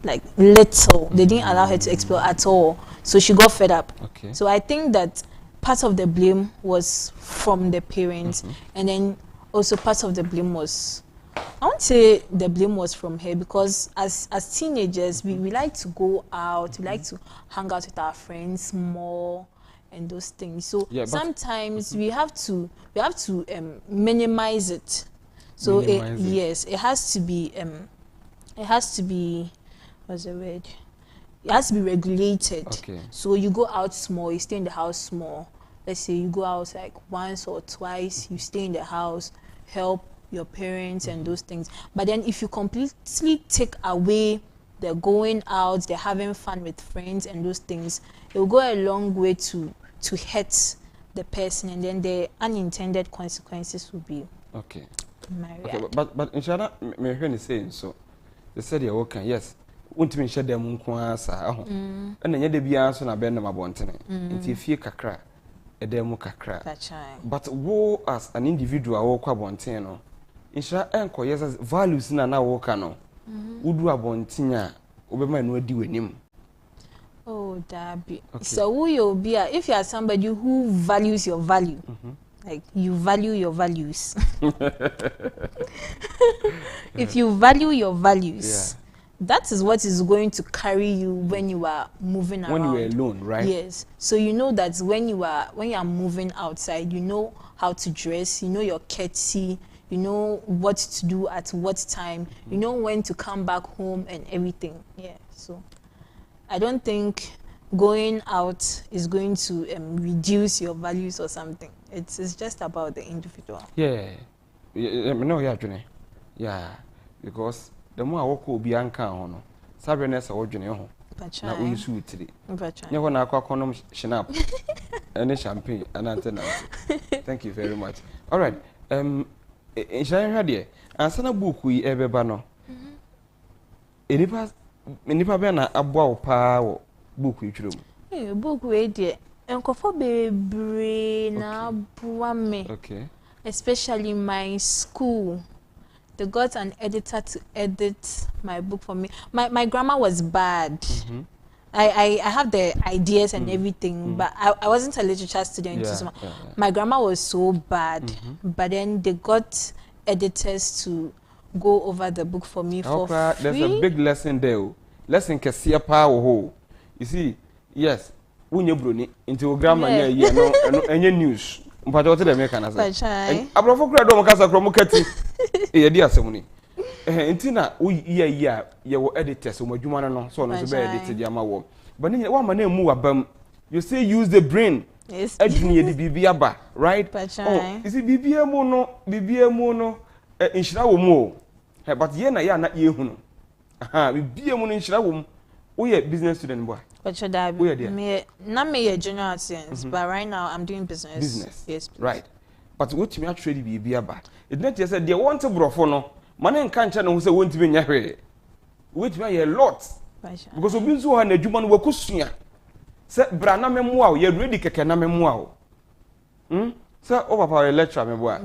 like little. They didn't allow her to explore at all. So she got fed up. Okay. So I think that part of the blame was from the parents, and then also part of the blame was, I won't say the blame was from her, because as teenagers we like to go out, we like to hang out with our friends more and those things. So sometimes we have to minimize it. So yes, it has to be what's the word? It has to be regulated. Okay. So you go out small, you stay in the house small. Let's say you go out like once or twice, you stay in the house, help your parents and those things. But then if you completely take away the going out, the having fun with friends and those things, it will go a long way to hurt the person, and then the unintended consequences will be okay. Okay, but Nhyira, me hear you saying so. They said you're okay. Yes. Untimi share them nko asa aho. And nya de bia so na be na mabontene. Nti efie kakra edem kakra. But wo as an individual wo kwa bontene no. Nhyira enko yes values na wo ka no. Udu abontene a obema no adi wanim. Oh, Dabi. Okay. So who you'll be if you are somebody who values your value. Like you value your values. If you value your values, that is what is going to carry you when you are moving around. When you are alone, right? Yes. So you know that when you are moving outside, you know how to dress, you know your courtesy, you know what to do at what time, you know when to come back home and everything. Yeah. So I don't think going out is going to reduce your values or something. It's just about the individual. Yeah. No, yeah, because the more I walk will be anka sabreness or journey home. Na we su tiri. Nya ho na akwa konom shinap. Any champagne and antenna. Thank you very much. All right. Nhyira hwade ansana book yi ebeba no. Enipa be na aboa pa wo book yi twere mu. Book we dey enkofo bebre na aboa me. Okay. Especially my school. They got an editor to edit my book for me. My grammar was bad. I have the ideas and everything, but I wasn't a literature student. So my grammar was so bad. But then they got editors to go over the book for me for free. There's a big lesson there. Lesson kesiya pa wo. You see, yes, unye broni into grammar yeah no enye news. Mpacho te dem kana say. Abrofo kura do mo kasa kro mo kati. E di asem ni. Ntina ye wo editors mo adwuma no so no so be edit di ama wo. But ni wa ma na emu wabam. You say use the brain. Yes. Edwin ye di bibia ba, right? Oh, you see bibia mu no Nhyira wo mu o. But ye na ye hu no. Aha, bibia mu no Nhyira wo mu. Wo ye business student boy. Me a general science, but right now I'm doing business. Yes, please. Right. But what me actually be about? It's not just they want to brofo no. Man can't channel who say want to be nyahwe. Wait me a lot. Because obi so ha na adwuma no wakusua. Say bra na memua ye ready keke na memua o. Say o papa ye lecture me boa.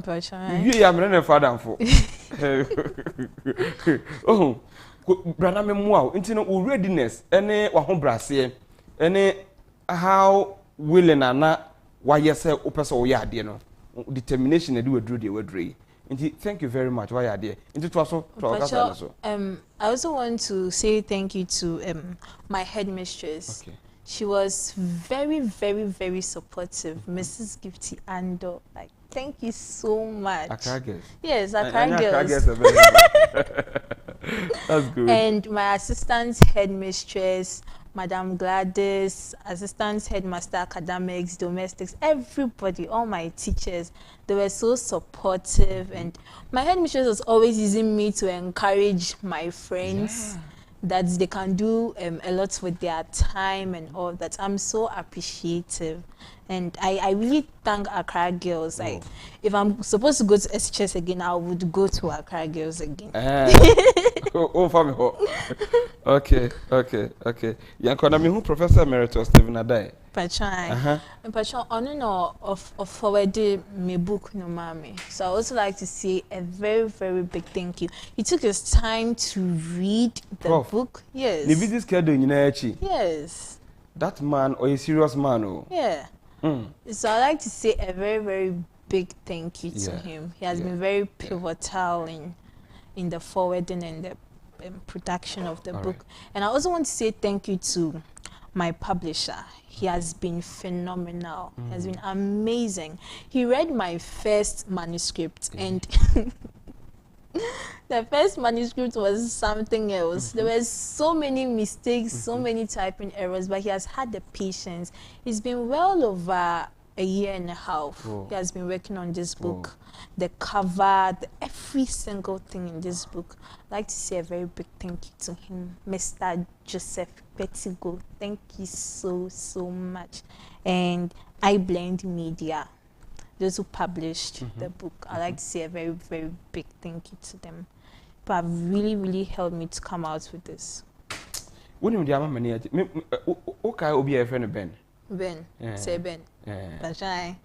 You ya me na father for. Oh. Brana memua nti no readiness ene wa ho brase ene how willing na why say opese wo ya de no determination na de wadru de wadru nti thank you very much why ya de nti to so I also want to say thank you to my headmistress. Okay. She was very, very, very supportive, Mrs. Gifty Ando. Like, thank you so much. Akra yes, Akra girls. That's good. And my assistant headmistress, Madam Gladys, assistant headmaster academics, domestics, everybody, all my teachers, they were so supportive. And my headmistress was always using me to encourage my friends. That they can do a lot with their time and all that. I'm so appreciative. And I really thank Accra Girls. Like, if I'm supposed to go to SHS again, I would go to Accra Girls again. Okay. Yankona mi hu Professor Emeritus Stephen Adai. Pachai. Pachai, no of forwarding my book no mami. So I also like to say a very, very big thank you. He took his time to read the book. Yes. Yes. Yes. That man or a serious man oh. Yeah. So I'd like to say a very, very big thank you to him. He has been very pivotal in the forwarding and the production of the book. And I also want to say thank you to my publisher. He has been phenomenal. He has been amazing. He read my first manuscript and the first manuscript was something else. There were so many mistakes, so many typing errors, but he has had the patience. He's been well over a year and a half. He has been working on this book, the cover, every single thing in this book. I'd like to say a very big thank you to him, Mr. Joseph Petigo. Thank you so, so much. And Kencity Media, those who published the book. I'd like to say a very, very big thank you to them. But have really, really helped me to come out with this. When you have many, okay, will be a friend of Ben. Ben, say Ben. Bajai.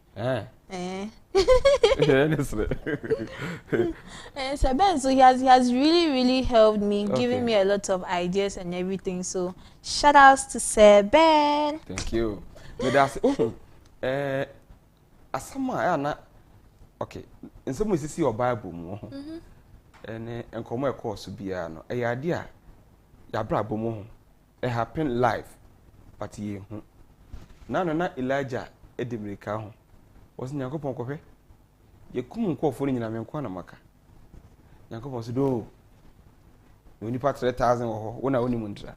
So Ben, so he has really, really helped me, giving me a lot of ideas and everything. So shout outs to Sir Ben. Thank you. But that's as someone okay. In some ways, you see your Bible more. And come a course to be no. A idea, ya brabo more. It happened live, but ye. Na Elijah Edimrika ho. Was Nyankopon kope. Ye kum nkofo ni nyina menko na maka. Nyankopon so do. No ni pa 3000 ho. Wona woni mundra.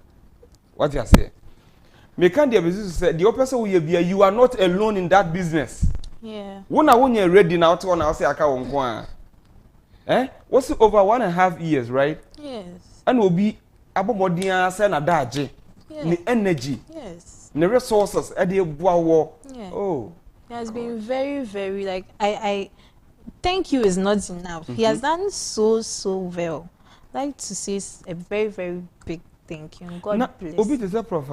What you say? Me can the business say the person we be you are not alone in that business. Yeah. Wona won ready now to na say aka won ko a. What's over 1.5 years, right? Yes. And will be abomodian say na daje. Ni energy. Yes. The resources at the wow. Oh, it has been very, very like I thank you is not enough. He has done so well. I'd like to say a very, very big thank you. God bless. Obi to say Prof.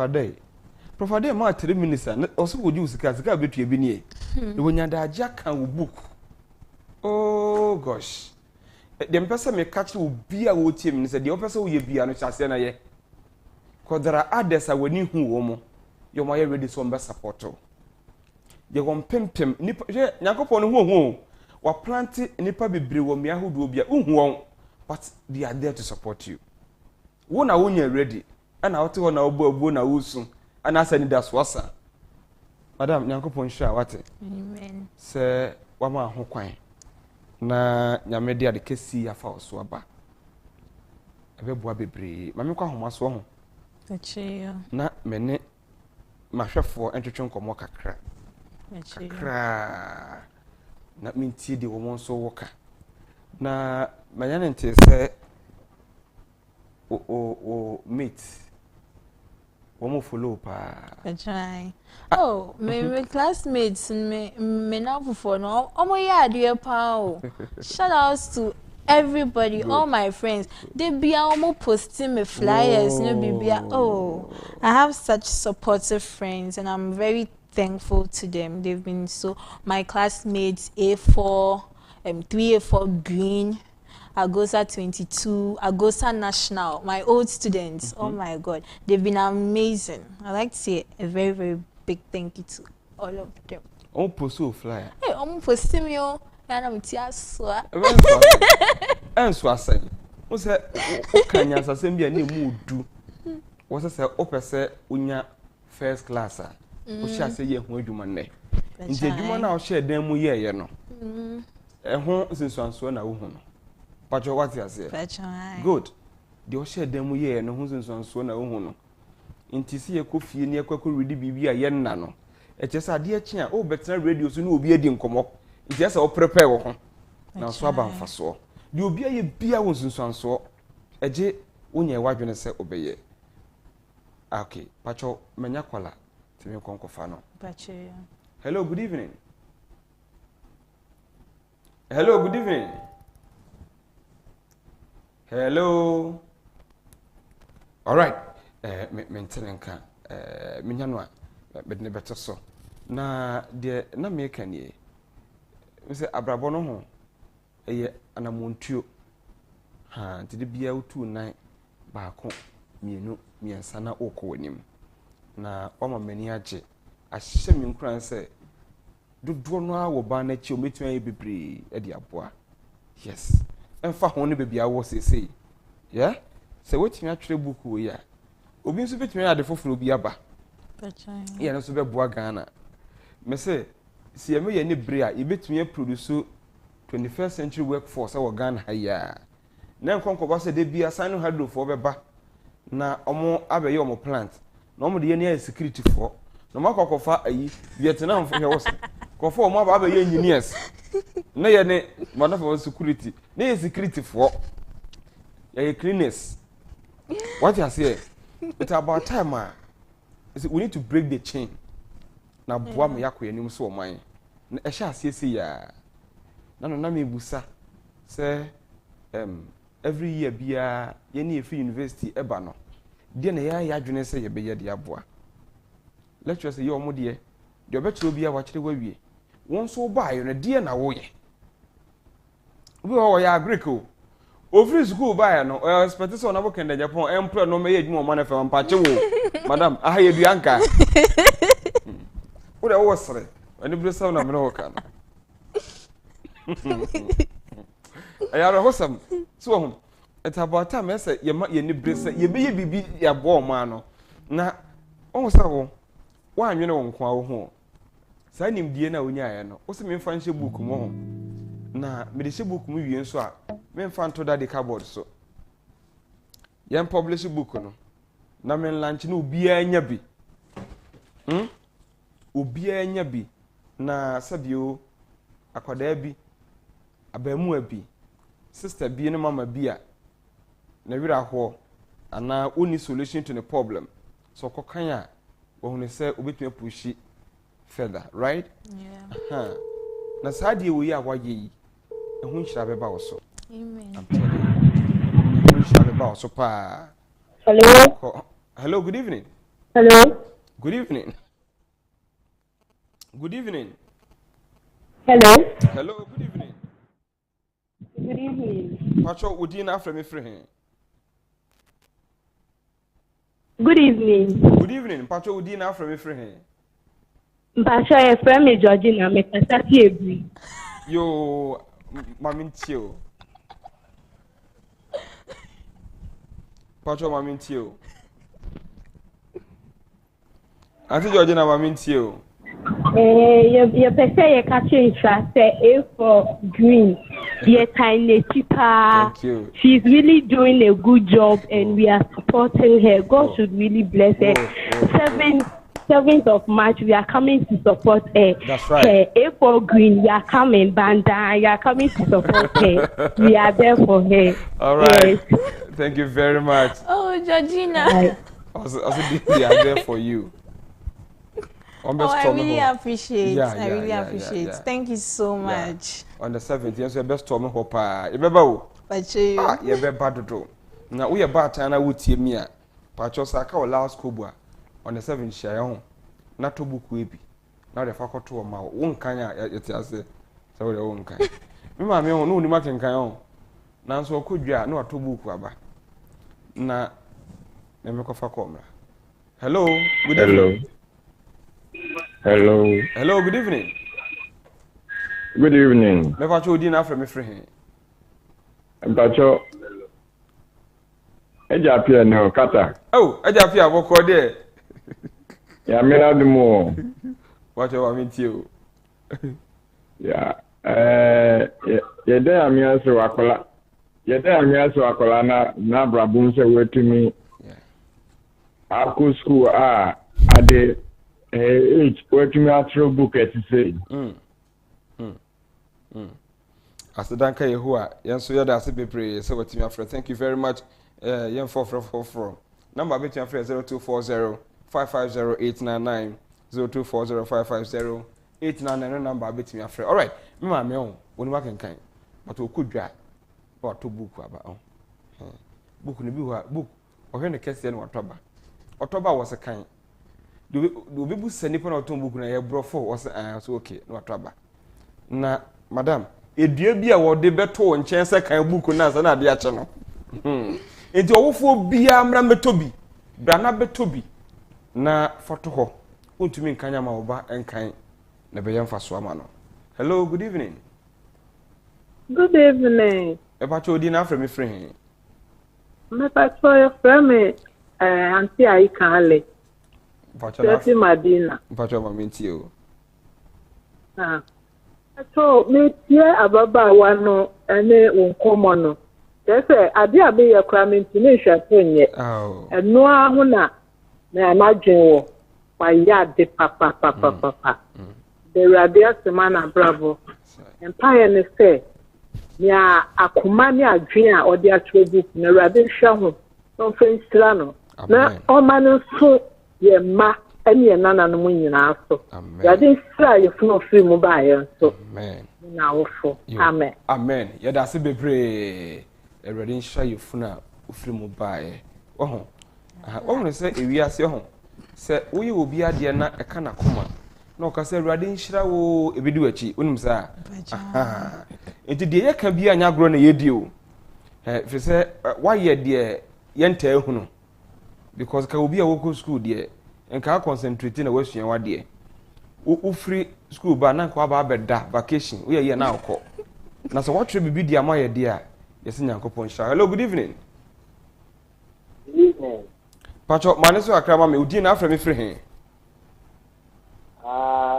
Ma 3 minutes also would use sika betu ebi nie. The when you Agyapong book. Oh gosh. The person may catch will be a wood team and said the person will be an chasena ye. Because there are others I will need who you might ready some best support. You want pimpim, Yakopon who or planting nipa be brew me who do be a but they are there to support you. One when you're ready, and I'll tell now Bona soon, and I said that's wasa. Madam Yakopon sha what? Amen. Sir, Wama Hokwan. Na Yamedia the Kesi ya fa oswaba. Abeboa bebre. Mame kwa homaso ho. Na mene mahwefo entwetwe nkomo kakra. Na mintie de wo monso woka. Na manyane nte se o meet. Wo mo follow pa. Oh, my classmates me now for no. Oh my yeah, dear pal. Shout outs to everybody, all my friends. They be almost posting me flyers, no be. Oh, I have such supportive friends, and I'm very thankful to them. They've been so my classmates A4, 3A4 Green, Agosa 22, Agosa National, my old students. Oh my God, they've been amazing. I'd like to say a very, very big thank you to all of them. Oh, post flyer. Hey, post me oh. And so I say, what's that? Can you say be a new mood do? What's I say? Opese unya first class. What shall say ye who do man? Indeed, you man now share them ye, you know. A home since one so na uhuno. But what you say? Good. The share them ye and who's in one so na uhuno. Inti see a coffee near Quaco ready be a yen nano. It just a dear chair, oh, better radio soon will be a dim come up. Just all prepare now swab for so. You be a beer was in some so. A j when your wife say obey. Okay, Pacho Manyakola to me concofano. Hello, good evening. Hello, good evening. Hello. All right. Maintaining can Minyanwa, but never so. Na de na make any. We say abrabono ho eye anamontuo ha nti de bia utu nan baako mienu miensa na okọ wanim na oma mani age ahye mi nkran say dodo no a wo ba na chi o metumi aye bebre e de aboa yes emfa ho ne bebia wo sesei yeah se wetumi atwere book wo ya obi nso betumi ade foforo obi aba yeah no so be boa Ghana me say si eme ye ne bre a ebetumi produce 21st century workforce a wo Ghana ha ya na nkonko ba se de bia san hardlo fo beba na omo abeye omo plant na omo de ye ne security for na makokofa ayi Vietnam fo he wo se kofo omo abeye engineers na ye ne manafa for security na ye security for ye cleaners what you say it's about time we need to break the chain na boa me yakoye nim so oman na e sha asiesie ya na no na me busa say every year bia ye na efi university eba no de na ya adwene say ye be ye de aboa lecture say ye omo de obetro bia wa kire wawie won so ba ayo na de na wo ye obi wo ya Greek o free school ba no expect so na bo kende Agyapong employ no me ye adwuma ma na fa mpache wo madam aha ye duanka wo de wo sere ani bresa na me no ka no ayaro hosam so ho it's about time say ye ni bresa ye be ye bibi ya bo ma no na on sa wo wa anwene wo nko wo ho sa nimdie na onya ye no wo se me fa nhye book mo ho na me de hye book mu wie nso a me mfa nto da de cardboard so yen publish book no na me launch na obi anya bi obi anya bi na sabio akwada bi abamu abi sister bi ne mama bi a na wira ho ana oni solution to the problem so kokan a wo hunu se obetumi pushi further right yeah na sadie wo yi a waye yi ehun hira beba wo so amen ehun hira beba wo so pa hello good evening good evening good evening hello good evening Pacho udina after me free here good evening Pacho udina after me free here Pacho e from me Georgina me kasati ebri yo mamintio Pacho mamintio Auntie Georgina mamintio you pese ye catch interest A for green. Ye tiny cheaper. Thank you. She's really doing a good job and we are supporting her. God should really bless her. 7th of March we are coming to support her. That's right. A for green, we are coming, Banda, you are coming to support her. We are there for her. All right. Yes. Thank you very much. Oh, Georgina. Right. Also they are there for you. I really appreciate. I really appreciate. Yeah. Thank you so much. On the 7th, yes, we best storm ho pa. Remember wo? Pacho. Ah, ye be bad do. Na we ba tan na wutie mi a. Pacho saka o last school on the 7th share ho. Na to book we bi. Na the faculty o ma wo nkan a yete ase. Se wo de wo nkan. Me ma me ho no ni makenkan ho. Na so okodwa na to book aba. Na me ko fa ko mra. Hello, good evening. Hello, good evening. Good evening. Me pacho odi na afre me free here. Pacho. Ejapia no kata. Oh, Ejapia boko there. Ya mera demo. Pacho wa mitio. Ya yede amia so akola. Yede amia so akola na brabun se wetumi. Yeah. Aku school ade wetumi atro book etise. Asidanka Yehua, Yanso Yada Asibebre, so what you thank you very much. Yan 444. Number between 0240 550 0240 550 899 number between your friend. All right, me ma me on. Oni ma kenkan. But o kudwa. O to book aba on. Book ni bi ho book. O hwe ne kese na otoba. Otoba was a kind. Do be bu sani pa na oton book na ye brofo was so okay na otoba. Na madam edua bi a wo de beto nchen se kan book na sa na de ache no enti owofo bia mra metobi bra na betobi na foto ho ontumi nkanya ma oba enkan na be yemfa so ama no. Hello, good evening. Good evening. Epacho odi na afre me free. Me pacho your friend Auntie Aikale. Pacho na Madina. Pacho ma menti o. So me tie ababa wano ene wonkomo no. Say ade abe ye kra me ntine hwatonye. Oh. Eno aho na amadwen wo. Wa ya de papa. The radio semana bravo. Empire ne say ya akoma ne adwen a ode atwe book na radio hwa ho. No fensira no. Na o manu so ye ma ene nana no mu nyina so. Radio sira ye funu free mu ba ye so. Amen. Na wofo. Amen. Amen. Ya da se bebre radio hwa ye funu free mu ba ye. Oho. Oho se ewiase oho. Se woye obi ade na eka na koma. Na o ka se radio hwa wo ebedi wachi. Onim sa. Enti de ye ka bia nya gro na yedi o. Fi se why ye de yenta ehunu. Because ka obi a wo school de enka concentrate na wasua wa de. Wo free school ba na kwa ba beda vacation. Wo ye na akọ. Na so what bibi de ama ye de a yes nyankopon sha. Hello, good evening. Good evening. Pacho maneso akrama me udi na afre me free he.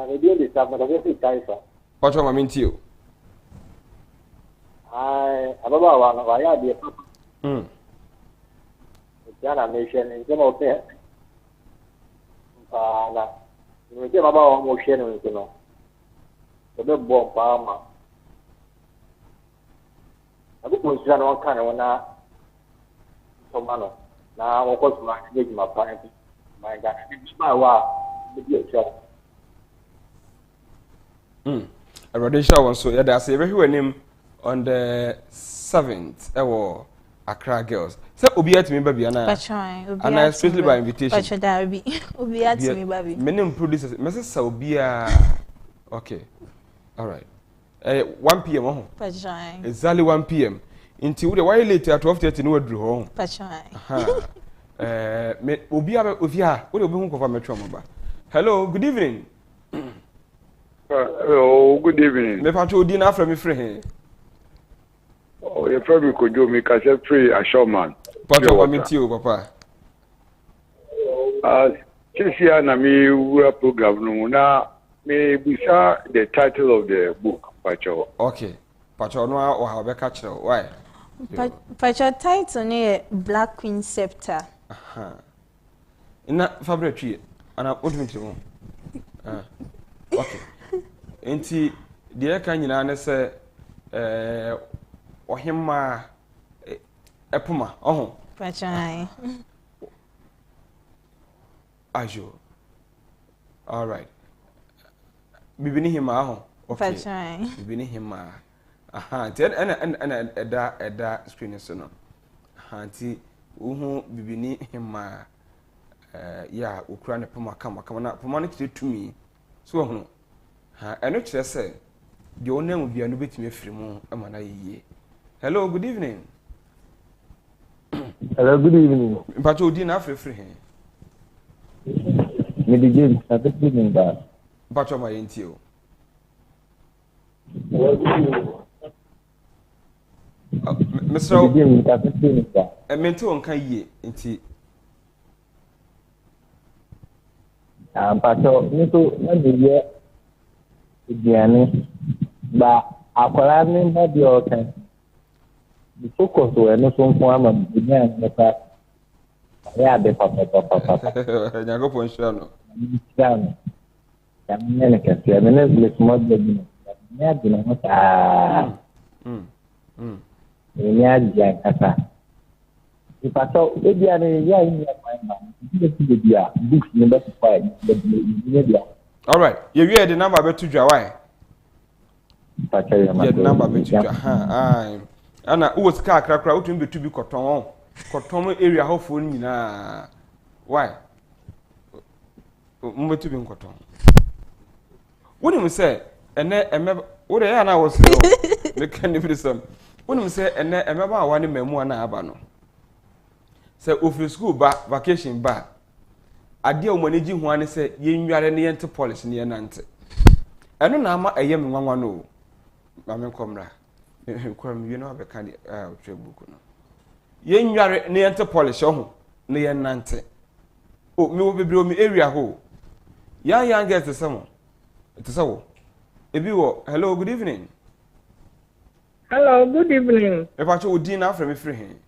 Radio de Esaaba na be Kaifa. Pacho ma menti o. Ababa wa ya de papa. Yana nation in some of them. Na ni je baba wa mo hwe no no. So be bomb pa ma. Abi ko sira no kan wona so mano. Na wo ko suma je ma pa en. My God, ni ba wa bi o sha. Already show so yeah that's every wenim on the 7th ewo Accra Girls. So obi atimi ba bia na. And especially by invitation. Pacho Darby. Obi atimi ba bi. Many producers message obi okay. All right. 1 p.m. oh. Pacho. Exactly 1 p.m. Inti we why late at 12:30 no wadru ho. Pacho. Me obi obi a we obi hu kofa metro ba. Hello, good evening. Oh, good evening. Me pacho odi na afra me free he. Oh, you probably could do me cause free a showman. Pacho wa meti o papa. This year na me we program no na me bisa the title of the book, Pacho. Okay. Pacho no o ha be catch why? Pacho title ne Black Queen Scepter. Ina fabric tree ana odumiti mo. Okay. Enti de ka nyina ne se ohimma epuma oho Pacho ajo. All right. Bibini hima aho. Okay. Pacho Bibini hima. Ten and eda screen so no. Anti uhu bibini hima ya ukura ne puma kama na puma ne tumi. So ho. Eno kire se de onam bia no betimi afiri mu ama na yiye. Hello, good evening. Hello, good evening. Pacho odi na afrefre he. Me di James, na good evening ba. Pacho ma yenti o. Mr. James, na good evening ba. Menti on kan yiye enti. Pacho, nito na di Diane, ba akwara ni ba di okan. The focus we no so fun ama Diane nka. Ya de papa. Nyago pon shira no. Diane. Ya ne ke se ne le small baby. Ya di no ta. Ni ya di kata. Pacho, e Diane ya ni ya ma. Di dia, books ni ba fa ni dia. All right. You hear the number be to why? Yeah, the number be to ana wo sika akrakra wo tumi betu bi koton area how phone nyina. Why? Mo betu bi koton. Woni mo say ene eme wo dey na wo say o me kan ni some. Woni mo say ene eme ba wa ni mamu na aba no. Say office school ba vacation ba. Ade o manage ho ane say ye nware ne yente polish ne nante. eno na ama eyem nwanwa no ma me komra kwam you know be kan twa book no ye nware ne yente polish ho ne ye nante o me wo bebre o me area ho yan get the samo it is wo ebi wo hello good evening. Hello, good evening. E pa cho odi na afre me free hen.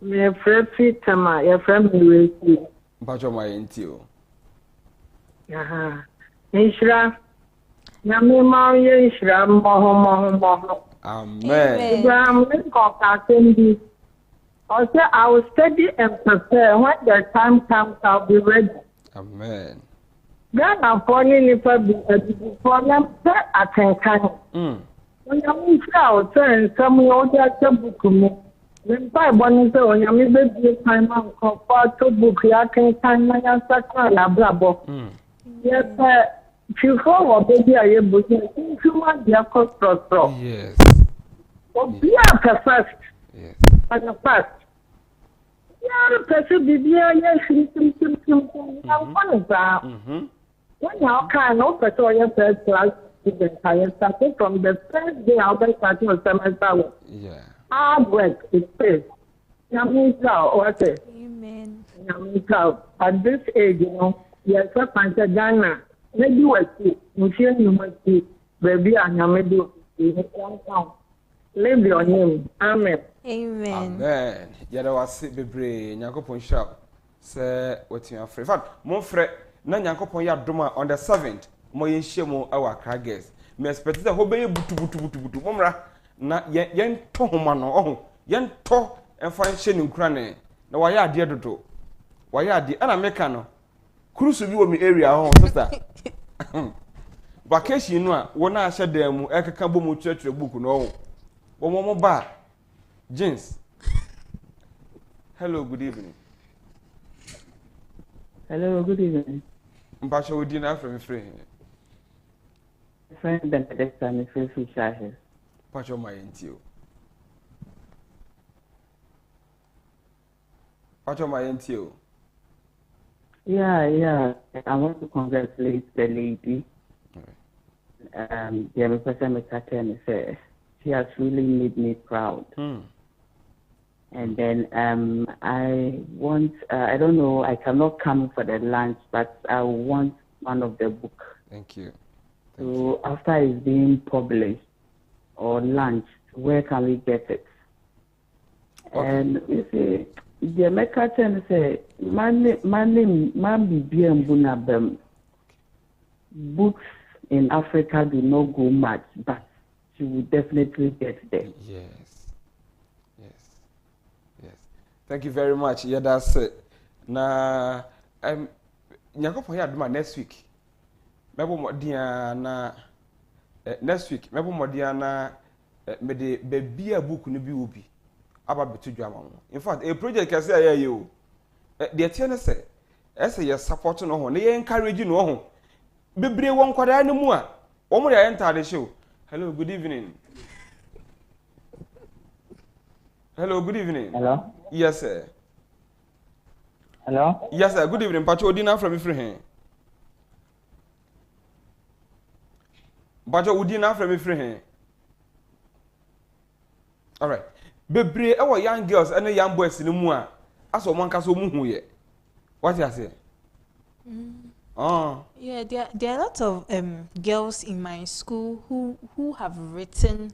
Me free Peter ma, your friend me we. Pa cho ma yenti o. Aha. Nhyira. Na me ma ye nhyira mo. Amen. Abraham Lincoln Kencity. Also, I will study and prepare. When the time comes, I'll be ready. Amen. Ghana for ni for them attention. When you out and some of the book me. When by one so when you be time on to book ya can time my answer na brabo. Yes, if you go baby I book you want their cost pro. Yes. Be a first. Yes. At the first. Yeah, person be yes, when you can no person your first class student, I started from the first day I'll be starting a semester. Yeah. Hard work is paid. Amen. At this age, you know, yes, I Ghana. Maybe what you must be, baby, and I may do. Live your name. Amen. Amen. Amen. Yada wase bebre Nyankopon hira se wetin afre. In fact, mo frɛ na Nyankopon ya doma on the 7th mo yenhye mo awa Accra girls. Me expect that ho be butu momra na yen to homa no oho yen to emfa nhye ne nkura ne na wa ya ade dodo. Wa ya ade ana meka no cruise bi wo me area ho sister. Vacation no a wona ahye dan mu ekeka bom tuatua book no ho. Wo mo ba James. Hello, good evening. Hello, good evening. Mpasha odi na from free. Friend Benedict and free here. Pacho my entio. Pacho my entio. Yeah. I want to congratulate the lady. The person said she has really made me proud. And then I want, I don't know, I cannot come for the lunch, but I want one of the book. Thank you. So after it's being published or launched, where can we get it? Okay. And you see, the American say, books in Africa do not go much, but you will definitely get there. Yes. Thank you very much. Yeah, that's it. Na Nyankopon ya duma next week. Mebo modia na next week. Mebo modia na me de baby a book no bi obi. Aba betu dwama mo. In fact, a project kase aye ye o. De tie ne se ese ye support no ho, ne ye encourage no ho. Bebre won kwada ne mu a, wo mo ya enter show. Hello, good evening. Hello, good evening. Hello? Yes, sir. Hello? Yes, sir. Good evening. Pacho Udina from Ifrehin. Pacho Udina from Ifrehin. All right. Bebre, our young girls and young boys in the mua. As one castle muhuye. What you say? Oh. Yeah, there are a lot of girls in my school who have written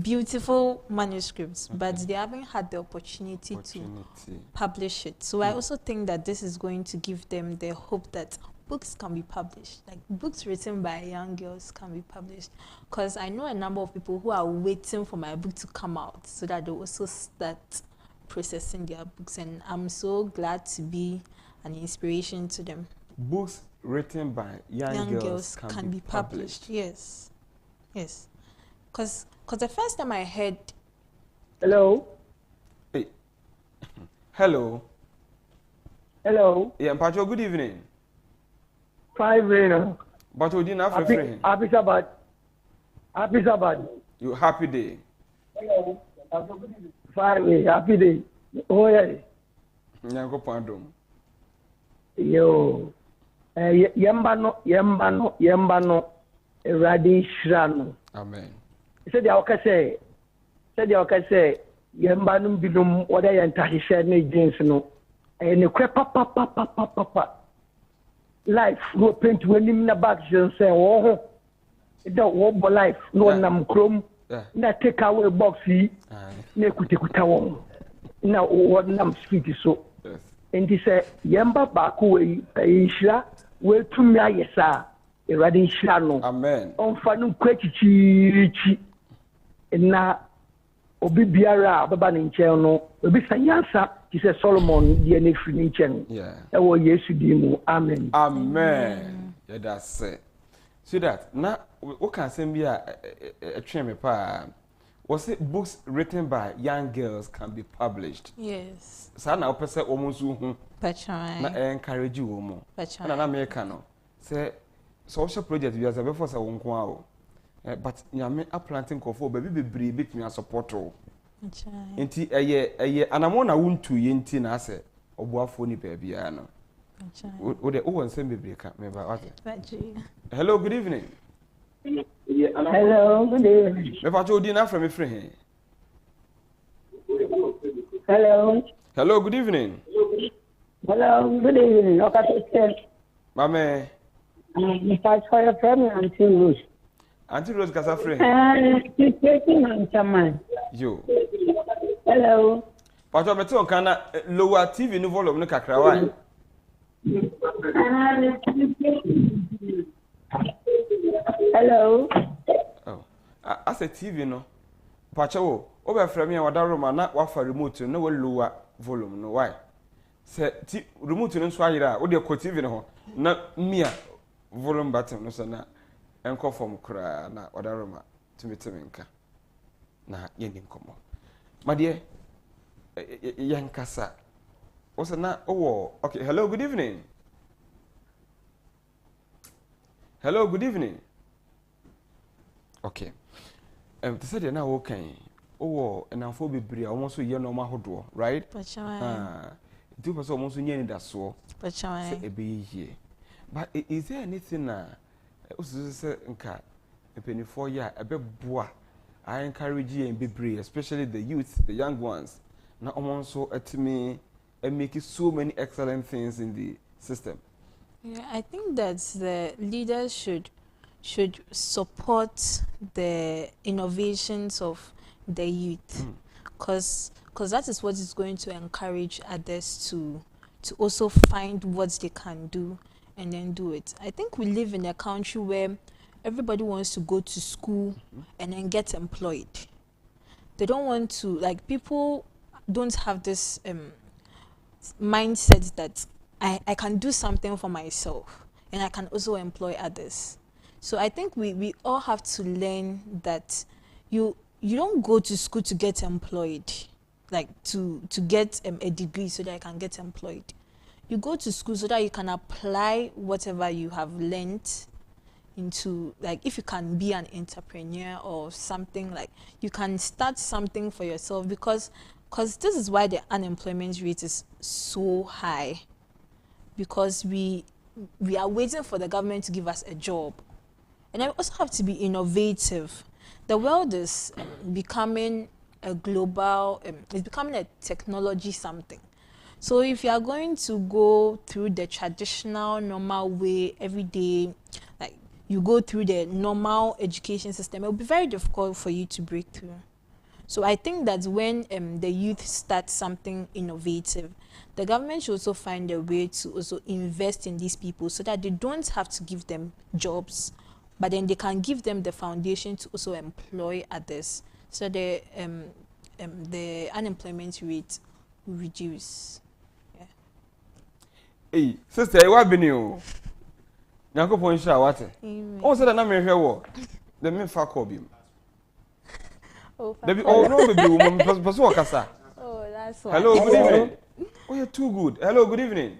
beautiful manuscripts, but they haven't had the opportunity to publish it. So I also think that this is going to give them the hope that books can be published, like books written by young girls can be published. Because I know a number of people who are waiting for my book to come out so that they also start processing their books, and I'm so glad to be an inspiration to them. Books written by young girls can be published. Yes. Because the first time I heard... Hello? Hey. Hello? Yeah, Pacho, good evening. Fine, Reno. But we didn't have a friend. Happy Sabbath. Happy Sabbath. You happy day. Hello. Fine, happy day. Oh, yeah. Nyango Pandom. Yo. yemba no eradi shrano. Amen. Said the okase yemba no bidum wada yenta hihye na jeans no ne kwe papa life no paint wenim na back jeans say wo ho da wo bo life no nam krom na take away box yi na kuta wo na wo nam street so enti say yemba ba ko we hira we tumi ayesa eradi shrano. Amen. Onfa no kwachichi na obi biara baba ne nkyɛn no obi sanyansa ti sɛ Solomon die ne firi ne nkyɛn ɛwɔ Yesu di mu. Amen. Amen. Yeah, that's it. So that na what can say be a train me pa was it books written by young girls can be published? Yes. So na opese omonsu hu na encourage you omo na America no say social project we as before say won ko but nyame a planting kofo baby bebre betumi support o enti eye anamo na wontu ye enti na ase obuafo ni ba bia no o de o won sem bebre ka me ba what. Hello, good evening. Hello, good evening. Me fa cho di na from me free he. Hello, good evening. Hello, good evening. Okay, Mame. Me fa cho your friend Auntie Rose. Auntie Rose kasa free. She's taking on someone. Yo. Hello. Pacho me to kan na lower TV no volume no kakra wa. Hello. Oh. As a TV no. Pacho o be frame ya wada room na wa fa remote no we lower volume no why? Se remote no so ayira o de ko TV no ho na mia volume button no so na enko form kra na wada room tumitimi nka na yeni nkomo. Madie yankasa. What's na oh okay, hello, good evening. Hello, good evening. Okay. To say na okay. Oh, and amfo bebre almost ye no mahodo, right? Do person almost nye ni da so. Say e be here. But is there anything na say nka penifo ya ebe boa I encourage you and bebre, especially the youth, the young ones. Na almost atimi and make so many excellent things in the system. Yeah, I think that the leaders should support the innovations of the youth, because that is what is going to encourage others to also find what they can do and then do it. I think we live in a country where everybody wants to go to school and then get employed. They don't want to, like, people don't have this mindset that I can do something for myself and I can also employ others. So I think we all have to learn that you don't go to school to get employed, like to get a degree so that I can get employed. You go to school so that you can apply whatever you have learned into, like, if you can be an entrepreneur or something, like you can start something for yourself, because this is why the unemployment rate is so high, because we are waiting for the government to give us a job. And I also have to be innovative. The world is becoming a global, it's becoming a technology something. So if you are going to go through the traditional, normal way every day, like you go through the normal education system, it will be very difficult for you to break through. So I think that when the youth start something innovative, the government should also find a way to also invest in these people so that they don't have to give them jobs, but then they can give them the foundation to also employ others, so the unemployment rate will reduce. Yeah. Hey, sister, what been you? Nyanko point sha what? Oh, said na me hwe wo. The me fa call bi. Oh, no, baby, woman, kasa. Oh, that's why. Hello, good evening. Oh, you're too good. Hello, good evening.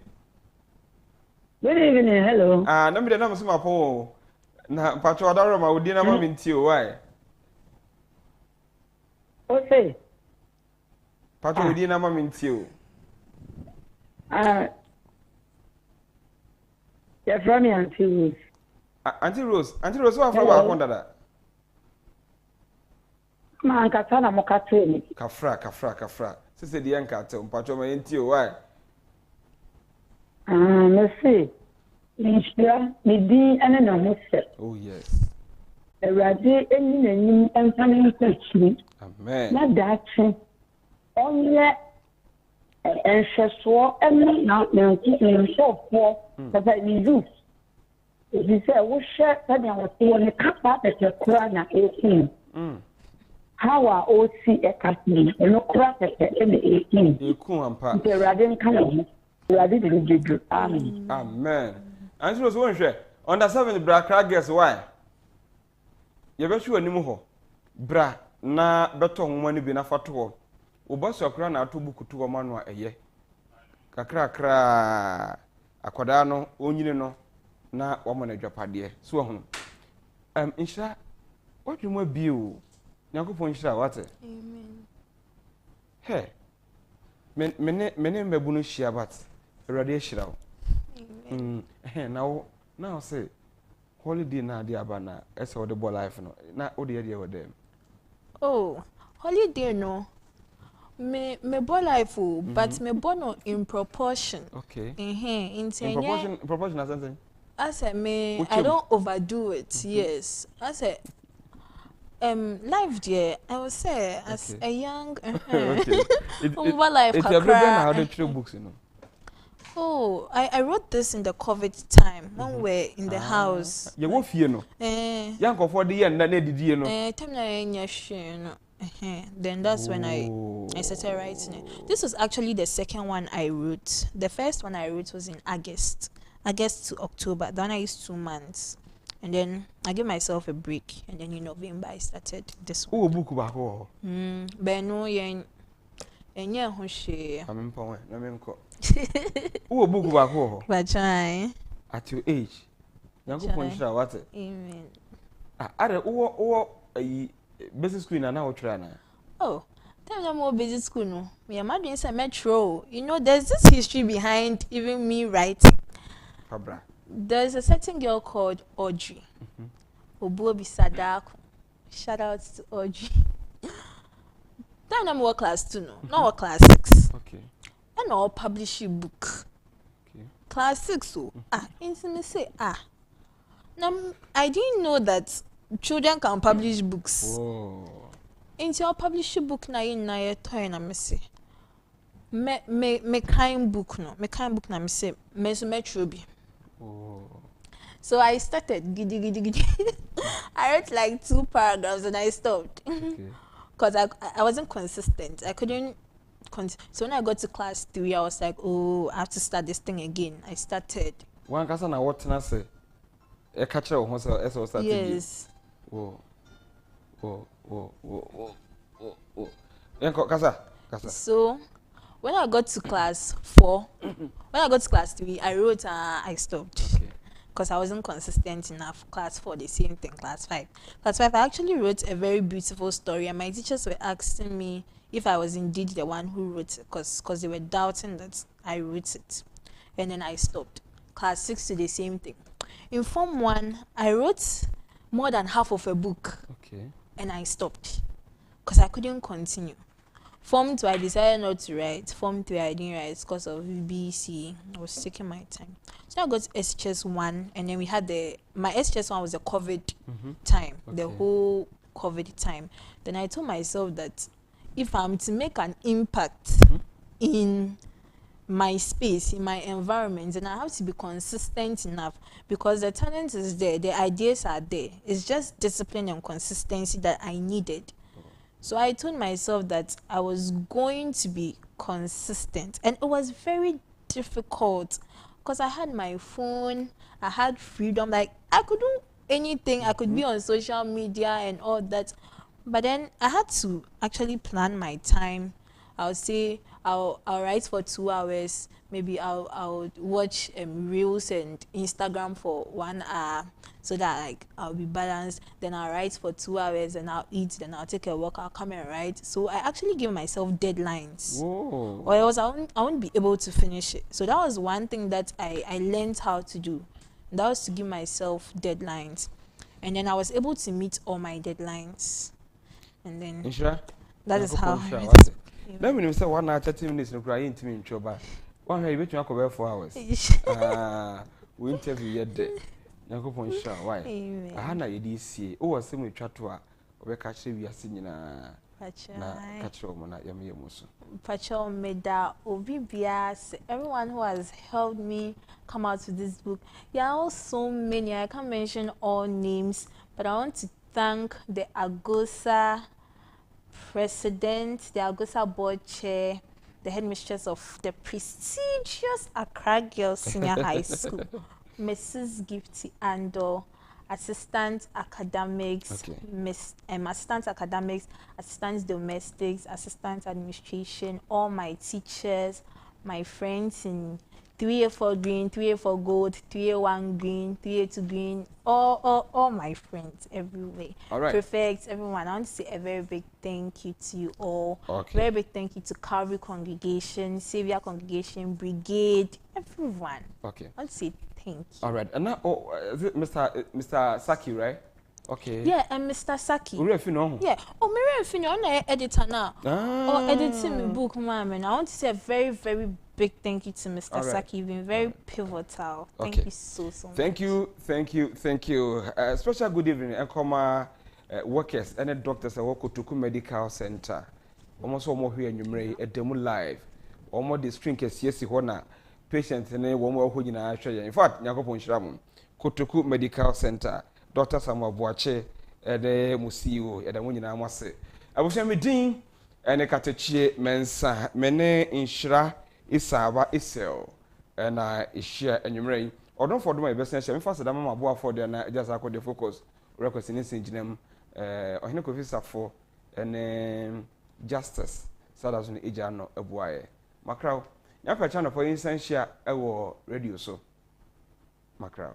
Good evening, hello. Na me de na msema po. Na patro adaro ma odi na ma minti o why? Okay. Patro odi na ma minti o. You're from me, Auntie Rose. Auntie Rose, what from our that? Man, Katana Mokatini. Kafra. Sister the young cat, Patroma into why? Let's see. Nhyira, Midi, and an Amuse. Oh, yes. A Radi, and family searching. Amen. Not that. Only and so and now himself for that I do. He said, "We share that I was in a kappa at the Kurana 18. How are OC a Catholic and no crack at the 18? You come and the Radin Cannon, Radin. Amen. Amen. And she was one share. On the 7th, Bra, guess why? You bet you anymore. Bra, na better money be na fatu. Ubasi akura na atubu kutuwa manwa eye. Kakra akwadano onyine no na wamana Agyapade. So ho. Nhyira, what you mo biu? Nyankopon nhyira wate. Amen. Hey. Mene mbebunu hia bat. Erade hyira wo. Amen. Now say holiday na dia aba na ese wo de bo life no. Na wo de ye wo dem. Oh, holiday no. Me bo life, but me bo no in proportion. Okay. In proportion as something. I said I don't overdo it. Yes. I said life there, I would say as a young okay. life. It's a how they treat books, you know. Oh, I wrote this in the COVID time when we're in the house. You won't fear no. Young for the year and did you know. Then that's when I started writing it. This was actually the second one I wrote. The first one I wrote was in August to October. Then I used 2 months. And then I gave myself a break. And then in November I started this one. Oh, book back. But no, I'm oh, book back. But try. At your age. What? Amen. Business screen and now trying. Oh, tell me more business school. No, me am doing some metro. You know, there's this history behind even me writing. Pabra. There's a certain girl called Audrey. Obuobi Sadak. Shout out to Audrey. Then I'm what class 2 no, not what class 6. Okay. And I'll publish a book. Okay. Class 6 so intimacy Now I didn't know that children can publish books. Oh. Into your publish a book na in toy na me say. Me kind book na me say me so metro bi. Oh. So I started gidi. I wrote like 2 paragraphs and I stopped. Okay. Cause I wasn't consistent. I couldn't so when I got to class 3 I was like, oh, I have to start this thing again. I started. One person na what na say. A catcher or Essel started. Yes. Whoa. Kasa. So when I got to class 4, when I got to class 3, I wrote I stopped. Okay. Because I wasn't consistent enough. Class 4, the same thing. Class 5, I actually wrote a very beautiful story, and my teachers were asking me if I was indeed the one who wrote it, because they were doubting that I wrote it, and then I stopped. Class 6 to the same thing. In Form 1, I wrote more than half of a book. Okay. And I stopped because I couldn't continue. Form 2, I decided not to write. Form 3, I didn't write because of VBC. I was taking my time. So I got to SHS 1, and then we had my SHS 1 was the COVID time, the whole COVID time. Then I told myself that if I'm to make an impact in my space, in my environment, then I have to be consistent enough, because the talent is there, the ideas are there. It's just discipline and consistency that I needed. So I told myself that I was going to be consistent, and it was very difficult because I had my phone, I had freedom, like I could do anything, I could be on social media and all that, but then I had to actually plan my time. I'll say I'll write for 2 hours, maybe I'll watch reels and Instagram for 1 hour, so that like I'll be balanced. Then I'll write for 2 hours and I'll eat, then I'll take a walk, I'll come and write. So I actually give myself deadlines. Whoa. Or else I won't be able to finish it. So that was one thing that I learned how to do. that was to give myself deadlines, and then I was able to meet all my deadlines, and then Nhyira, that is how I Nhyira, met. let me say 1 hour 30 minutes no cry into me in trouble. 1 hour you bet you go 4 hours. We interview yet there. Nhyira Nhyira, why? Ahana yedi sie. O wasem we twa to a obeka hye wiase nyina. Na catch mo na yame yemuso. Pacho Meda Obibias, everyone who has helped me come out with this book. There are also many, I can't mention all names, but I want to thank the Agosa president, the Agosa board chair, the headmistress of the prestigious Accra Girls Senior High School, Mrs. Gifty Ando, assistant academics, assistant academics, assistant domestics, assistant administration, all my teachers, my friends in 3A4 green, 3A4 gold, 3A1 green, 3A2 green, all my friends everywhere. All right. Perfect, everyone. I want to say a very big thank you to you all. Okay. Very big thank you to Calvary Congregation, Savior Congregation, Brigade, everyone. Okay. I want to say thank you. All right. And now, is it Mr. Saki, right? Okay. Yeah, and Mr. Saki. Uri Fino. Yeah. Oh, Mary Fino, I'm editor now. Or editing my book, ma'am. And I want to say a very, very big thank you to Mr. Saki. You've been very pivotal. Thank you so much. Thank you. Special good evening. Enkoma workers and doctors at Kencity Medical Center. Almost all more here in Numere, a demo live. Almost the string is yes, hona. Patients and one more who in Australia. In fact, Nyakopon Shiramun, Kencity Medical Center, Dr. Samuel Boache, and the Musio, and the Winnie Amase. I was saying, Dean and a Katachi Mensa, Mene Nhyira, Esaaba, Essel, and I share and Numere. Or don't forget my business. I'm faster than my boy for the just I the focus. Request in this engine, or Hinako Visa for and justice. So that's an Ejano a boy. Macrow. Yapa channel for instance, share our radio so. Macrow.